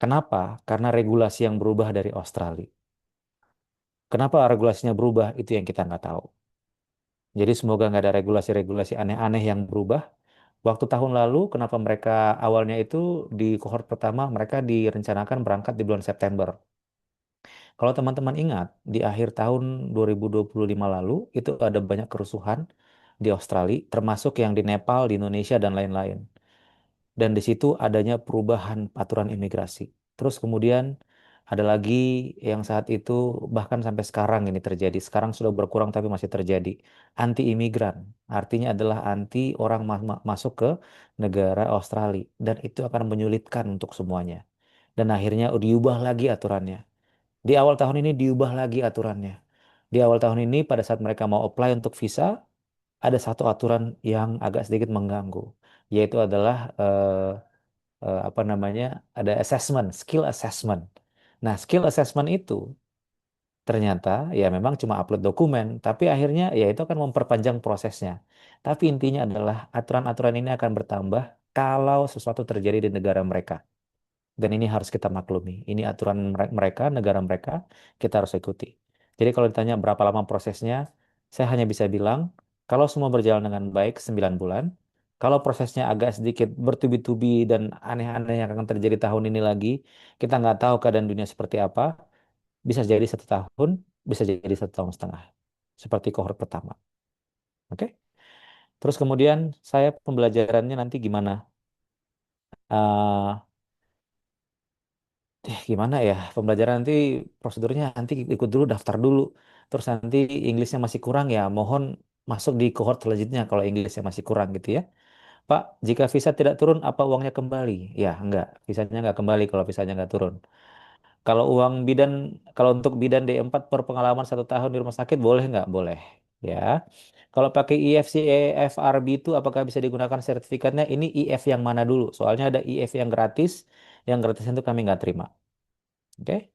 Kenapa? Karena regulasi yang berubah dari Australia. Kenapa regulasinya berubah? Itu yang kita nggak tahu. Jadi semoga nggak ada regulasi-regulasi aneh-aneh yang berubah. Waktu tahun lalu, kenapa mereka awalnya itu di kohort pertama mereka direncanakan berangkat di bulan September. Kalau teman-teman ingat, di akhir tahun 2025 lalu itu ada banyak kerusuhan di Australia, termasuk yang di Nepal, di Indonesia dan lain-lain. Dan di situ adanya perubahan aturan imigrasi. Terus kemudian ada lagi yang saat itu bahkan sampai sekarang ini terjadi. Sekarang sudah berkurang tapi masih terjadi. Anti imigran. Artinya adalah anti orang masuk ke negara Australia. Dan itu akan menyulitkan untuk semuanya. Dan akhirnya diubah lagi aturannya. Di awal tahun ini diubah lagi aturannya. Di awal tahun ini pada saat mereka mau apply untuk visa, ada satu aturan yang agak sedikit mengganggu, yaitu adalah apa namanya, ada assessment, skill assessment. Nah, skill assessment itu ternyata ya memang cuma upload dokumen, tapi akhirnya ya itu akan memperpanjang prosesnya. Tapi intinya adalah aturan-aturan ini akan bertambah kalau sesuatu terjadi di negara mereka. Dan ini harus kita maklumi. Ini aturan mereka, negara mereka, kita harus ikuti. Jadi kalau ditanya berapa lama prosesnya, saya hanya bisa bilang, kalau semua berjalan dengan baik 9 bulan, kalau prosesnya agak sedikit bertubi-tubi dan aneh-aneh yang akan terjadi tahun ini lagi, kita nggak tahu keadaan dunia seperti apa, bisa jadi 1 tahun, bisa jadi 1,5 tahun. Seperti kohort pertama. Oke? Terus kemudian saya pembelajarannya nanti gimana? Eh, Gimana ya pembelajaran nanti prosedurnya nanti ikut dulu daftar dulu terus nanti Inggrisnya masih kurang ya mohon masuk di cohort selanjutnya kalau Inggrisnya masih kurang gitu ya Pak jika visa tidak turun apa uangnya kembali ya enggak visanya enggak kembali kalau visanya enggak turun kalau uang bidan kalau untuk bidan D4 per pengalaman 1 tahun di rumah sakit boleh enggak boleh ya kalau pakai EFCAFRB itu apakah bisa digunakan sertifikatnya ini IF yang mana dulu soalnya ada IF yang gratis itu kami nggak terima. Oke.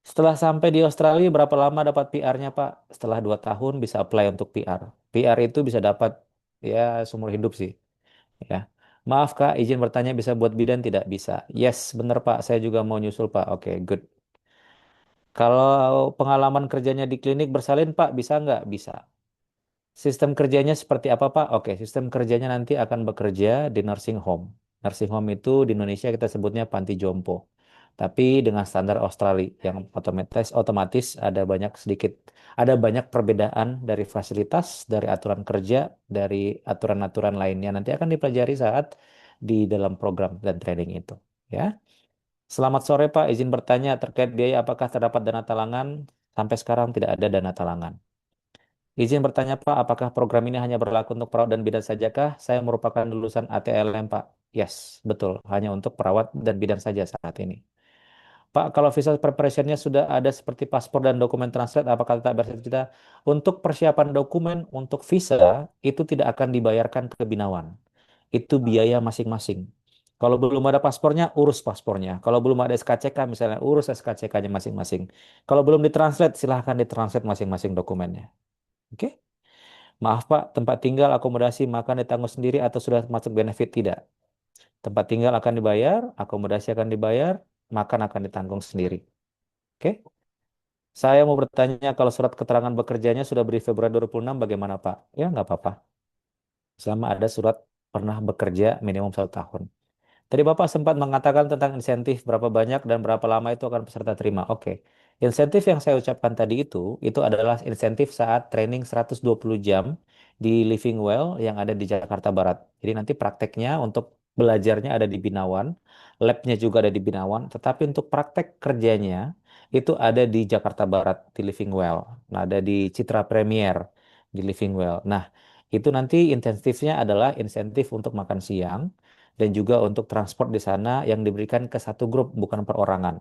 Setelah sampai di Australia, berapa lama dapat PR-nya, Pak? Setelah 2 tahun bisa apply untuk PR. PR itu bisa dapat ya seumur hidup sih. Ya. Maaf, Kak, izin bertanya bisa buat bidan? Tidak bisa. Yes, benar, Pak. Saya juga mau nyusul, Pak. Oke, good. Kalau pengalaman kerjanya di klinik bersalin, Pak, bisa nggak? Bisa. Sistem kerjanya seperti apa, Pak? Oke, sistem kerjanya nanti akan bekerja di nursing home. Nursing home itu di Indonesia kita sebutnya panti jompo. Tapi dengan standar Australia yang otomatis ada banyak perbedaan dari fasilitas, dari aturan kerja, dari aturan-aturan lainnya nanti akan dipelajari saat di dalam program dan training itu. Ya. Selamat sore Pak, izin bertanya terkait biaya apakah terdapat dana talangan? Sampai sekarang tidak ada dana talangan. Izin bertanya Pak, apakah program ini hanya berlaku untuk perawat dan bidan sajakah? Saya merupakan lulusan ATLM Pak. Yes, betul. Hanya untuk perawat dan bidan saja saat ini. Pak, kalau visa preparationnya sudah ada seperti paspor dan dokumen translate, apakah tetap bersertifikat? Untuk persiapan dokumen untuk visa, itu tidak akan dibayarkan ke Binawan. Itu biaya masing-masing. Kalau belum ada paspornya, urus paspornya. Kalau belum ada SKCK, misalnya urus SKCK-nya masing-masing. Kalau belum ditranslate, silahkan ditranslate masing-masing dokumennya. Oke? Maaf Pak, tempat tinggal, akomodasi, makan ditanggung sendiri atau sudah masuk benefit? Tidak. Tempat tinggal akan dibayar, akomodasi akan dibayar, makan akan ditanggung sendiri. Oke? Saya mau bertanya kalau surat keterangan bekerjanya sudah beri Februari 2026 bagaimana Pak? Ya nggak apa-apa. Selama ada surat pernah bekerja minimum 1 tahun. Tadi Bapak sempat mengatakan tentang insentif berapa banyak dan berapa lama itu akan peserta terima. Oke. Insentif yang saya ucapkan tadi itu adalah insentif saat training 120 jam di Living Well yang ada di Jakarta Barat. Jadi nanti prakteknya untuk belajarnya ada di Binawan, labnya juga ada di Binawan, tetapi untuk praktek kerjanya itu ada di Jakarta Barat di Living Well. Nah, ada di Citra Premier di Living Well. Nah, itu nanti insentifnya adalah insentif untuk makan siang dan juga untuk transport di sana yang diberikan ke satu grup bukan perorangan.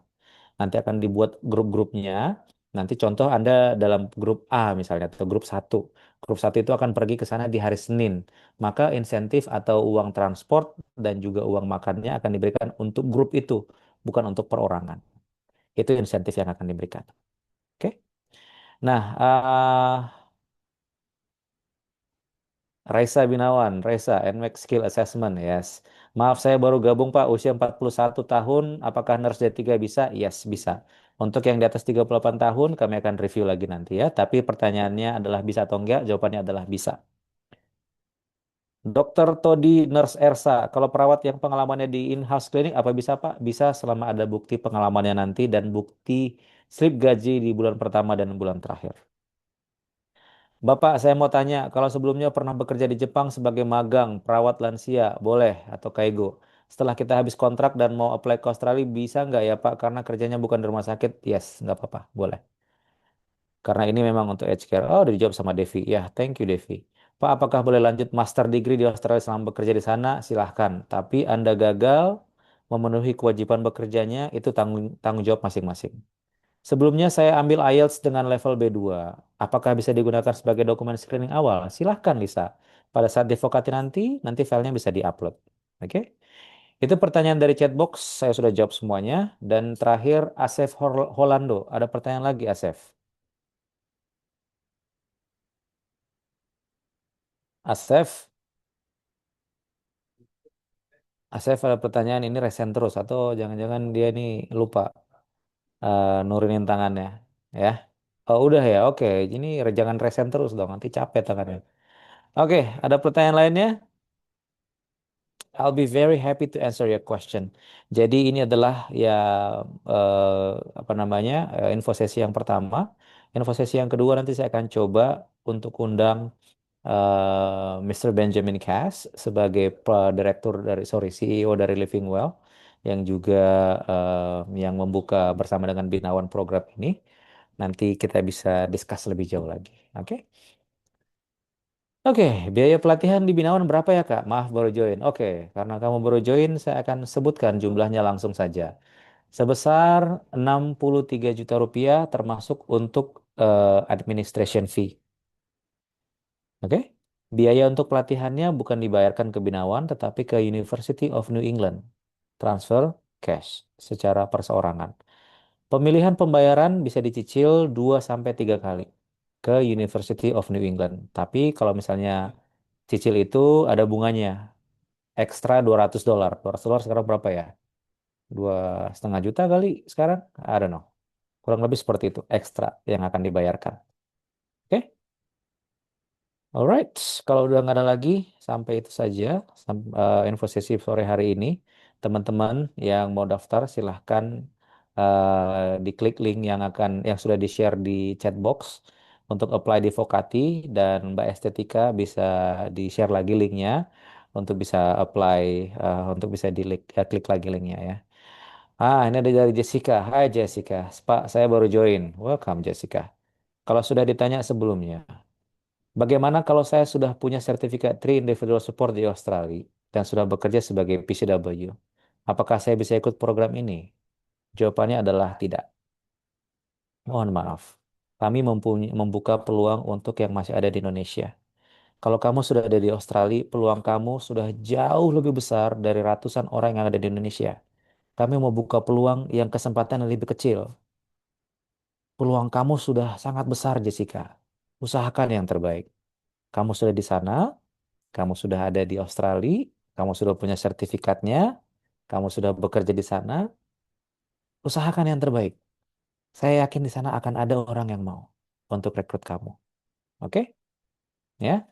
Nanti akan dibuat grup-grupnya. Nanti contoh Anda dalam grup A misalnya atau grup satu. Grup satu itu akan pergi ke sana di hari Senin. Maka insentif atau uang transport dan juga uang makannya akan diberikan untuk grup itu, bukan untuk perorangan. Itu insentif yang akan diberikan. Oke. Nah, Raisa Binawan, Raisa, NMAX Skill Assessment, yes. Maaf, saya baru gabung Pak, usia 41 tahun, apakah nurse D3 bisa? Yes, bisa. Untuk yang di atas 38 tahun, kami akan review lagi nanti ya. Tapi pertanyaannya adalah bisa atau enggak? Jawabannya adalah bisa. Dokter Todi, Nurse Ersa, kalau perawat yang pengalamannya di in-house clinic, apa bisa Pak? Bisa selama ada bukti pengalamannya nanti dan bukti slip gaji di bulan pertama dan bulan terakhir. Bapak, saya mau tanya, kalau sebelumnya pernah bekerja di Jepang sebagai magang, perawat lansia, boleh atau kaigo? Setelah kita habis kontrak dan mau apply ke Australia, bisa nggak ya Pak? Karena kerjanya bukan di rumah sakit. Yes, nggak apa-apa, boleh. Karena ini memang untuk aged care. Oh, udah dijawab sama Devi. Ya, thank you Devi. Pak, apakah boleh lanjut master degree di Australia selama bekerja di sana? Silahkan. Tapi Anda gagal memenuhi kewajiban bekerjanya, itu tanggung, tanggung jawab masing-masing. Sebelumnya saya ambil IELTS dengan level B2. Apakah bisa digunakan sebagai dokumen screening awal? Silahkan Lisa. Pada saat divokati nanti filenya bisa diupload. Oke? Itu pertanyaan dari chatbox. Saya sudah jawab semuanya. Dan terakhir, Asef Holando. Ada pertanyaan lagi, Asef. Asef, Asef ada pertanyaan ini resen terus. Atau jangan-jangan dia ini lupa nurunin tangannya. Ya. Oh, udah ya. Oke. Ini jangan resen terus dong. Nanti capek tangannya. Oke, ada pertanyaan lainnya? I'll be very happy to answer your question. Jadi ini adalah ya apa namanya info sesi yang pertama. Info sesi yang kedua nanti saya akan coba untuk undang Mr. Benjamin Cass sebagai direktur dari CEO dari Living Well yang juga yang membuka bersama dengan Binawan program ini. Nanti kita bisa discuss lebih jauh lagi. Oke? Oke, biaya pelatihan di Binawan berapa ya Kak? Maaf baru join. Oke, karena kamu baru join, saya akan sebutkan jumlahnya langsung saja. Sebesar 63 juta rupiah termasuk untuk administration fee. Oke? Biaya untuk pelatihannya bukan dibayarkan ke Binawan, tetapi ke University of New England. Transfer cash secara perseorangan. Pemilihan pembayaran bisa dicicil 2 sampai 3 kali ke University of New England. Tapi kalau misalnya cicil itu ada bunganya ekstra $200. $200 sekarang berapa ya? 2,5 juta kali sekarang? I don't know. Kurang lebih seperti itu ekstra yang akan dibayarkan. Oke? Alright, kalau udah nggak ada lagi, sampai itu saja info sesi sore hari ini. Teman-teman yang mau daftar silahkan diklik link yang sudah di-share di chat box untuk apply di Vokati dan Mbak Estetika bisa di-share lagi linknya untuk bisa apply untuk bisa klik lagi linknya ya. Ini ada dari Jessica. Hai Jessica, Pak saya baru join. Welcome Jessica. Kalau sudah ditanya sebelumnya. Bagaimana kalau saya sudah punya sertifikat 3 Individual Support di Australia dan sudah bekerja sebagai PCW? Apakah saya bisa ikut program ini? Jawabannya adalah tidak. Mohon maaf. Kami membuka peluang untuk yang masih ada di Indonesia. Kalau kamu sudah ada di Australia, peluang kamu sudah jauh lebih besar dari ratusan orang yang ada di Indonesia. Kami mau buka peluang yang kesempatan yang lebih kecil. Peluang kamu sudah sangat besar, Jessica. Usahakan yang terbaik. Kamu sudah di sana, kamu sudah ada di Australia, kamu sudah punya sertifikatnya, kamu sudah bekerja di sana, usahakan yang terbaik. Saya yakin di sana akan ada orang yang mau untuk rekrut kamu. Oke? Ya,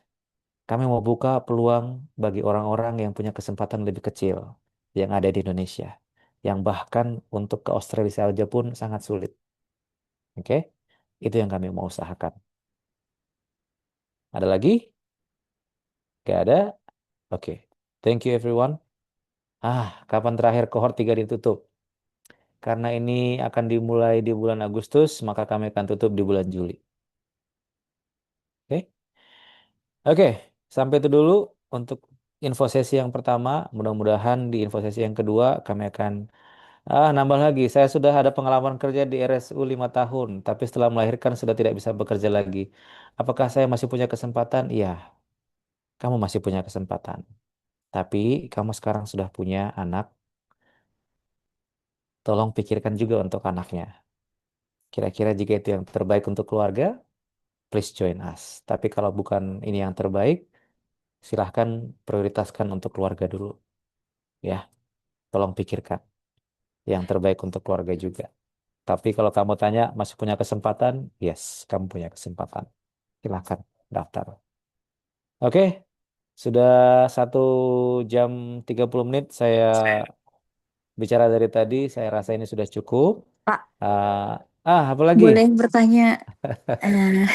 kami mau buka peluang bagi orang-orang yang punya kesempatan lebih kecil yang ada di Indonesia, yang bahkan untuk ke Australia saja pun sangat sulit. Oke? Itu yang kami mau usahakan. Ada lagi? Gak ada? Oke. Thank you everyone. Kapan terakhir kohort 3 ditutup? Karena ini akan dimulai di bulan Agustus, maka kami akan tutup di bulan Juli. Oke? Oke, sampai itu dulu untuk info sesi yang pertama. Mudah-mudahan di info sesi yang kedua kami akan Nambah lagi. Saya sudah ada pengalaman kerja di RSU 5 tahun, tapi setelah melahirkan sudah tidak bisa bekerja lagi. Apakah saya masih punya kesempatan? Iya, kamu masih punya kesempatan. Tapi kamu sekarang sudah punya anak, tolong pikirkan juga untuk anaknya. Kira-kira jika itu yang terbaik untuk keluarga, please join us. Tapi kalau bukan ini yang terbaik, silahkan prioritaskan untuk keluarga dulu. Ya, tolong pikirkan yang terbaik untuk keluarga juga. Tapi kalau kamu tanya masih punya kesempatan, yes, kamu punya kesempatan. Silahkan daftar. Oke, sudah 1 jam 30 menit saya bicara dari tadi. Saya rasa ini sudah cukup. Pak, Apa lagi? boleh bertanya eh,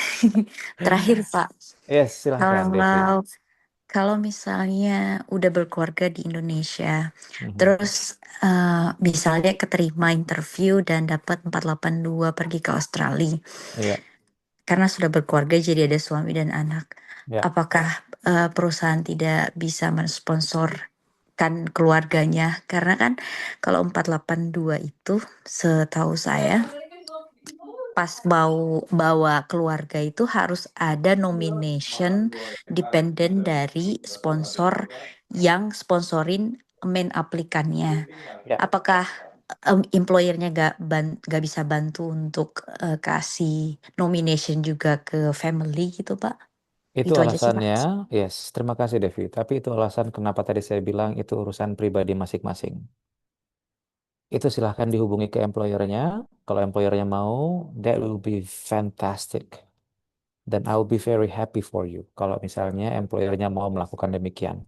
terakhir, Pak. Yes, silahkan, Devi. Kalau kalau misalnya udah berkeluarga di Indonesia, Mhm. terus misalnya keterima interview dan dapat 482 pergi ke Australia, Iya, karena sudah berkeluarga jadi ada suami dan anak, ya. apakah perusahaan tidak bisa mensponsorkan keluarganya? Karena kan kalau 482 itu setahu saya pas bawa keluarga itu harus ada nomination dependen dari sponsor yang sponsorin main aplikannya. Ya, Apakah employernya gak bisa bantu untuk kasih nomination juga ke family gitu, Pak? itu Itu aja sih, Pak. alasannya. Yes, terima kasih, Devi. Tapi itu alasan kenapa tadi saya bilang itu urusan pribadi masing-masing. Itu silahkan dihubungi ke employernya. Kalau employernya mau, that will be fantastic. Dan I will be very happy for you. Kalau misalnya employernya mau melakukan demikian.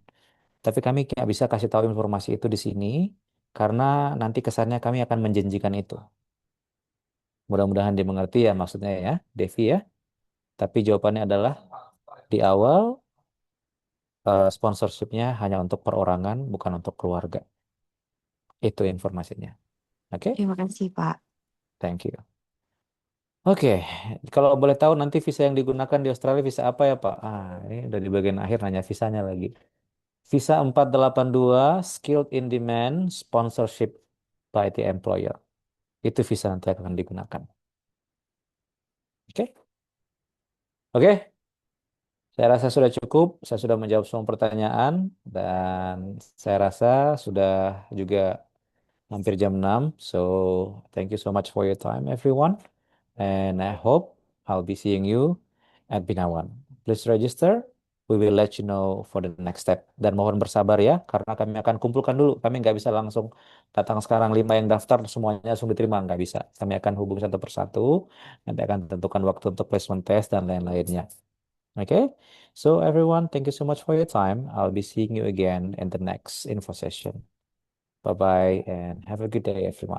Tapi kami nggak bisa kasih tahu informasi itu di sini karena nanti kesannya kami akan menjanjikan itu. Mudah-mudahan dimengerti ya maksudnya ya, Devi ya. Tapi jawabannya adalah di awal sponsorshipnya hanya untuk perorangan, bukan untuk keluarga. Itu informasinya. Oke, Terima kasih, Pak. thank you. Oke, kalau boleh tahu nanti visa yang digunakan di Australia visa apa ya Pak? Ini udah di bagian akhir nanya visanya lagi. Visa 482 Skilled in Demand Sponsorship by the Employer. Itu visa nanti akan digunakan. Oke? Oke, saya rasa sudah cukup. Saya sudah menjawab semua pertanyaan dan saya rasa sudah juga hampir jam 6. So, thank you so much for your time everyone. And I hope I'll be seeing you at Binawan. Please register. We will let you know for the next step. Dan mohon bersabar ya, karena kami akan kumpulkan dulu. Kami nggak bisa langsung datang sekarang 5 yang daftar semuanya langsung diterima, nggak bisa. Kami akan hubungi satu persatu. Nanti akan tentukan waktu untuk placement test dan lain-lainnya. Okay? So everyone, thank you so much for your time. I'll be seeing you again in the next info session. Bye-bye and have a good day, everyone.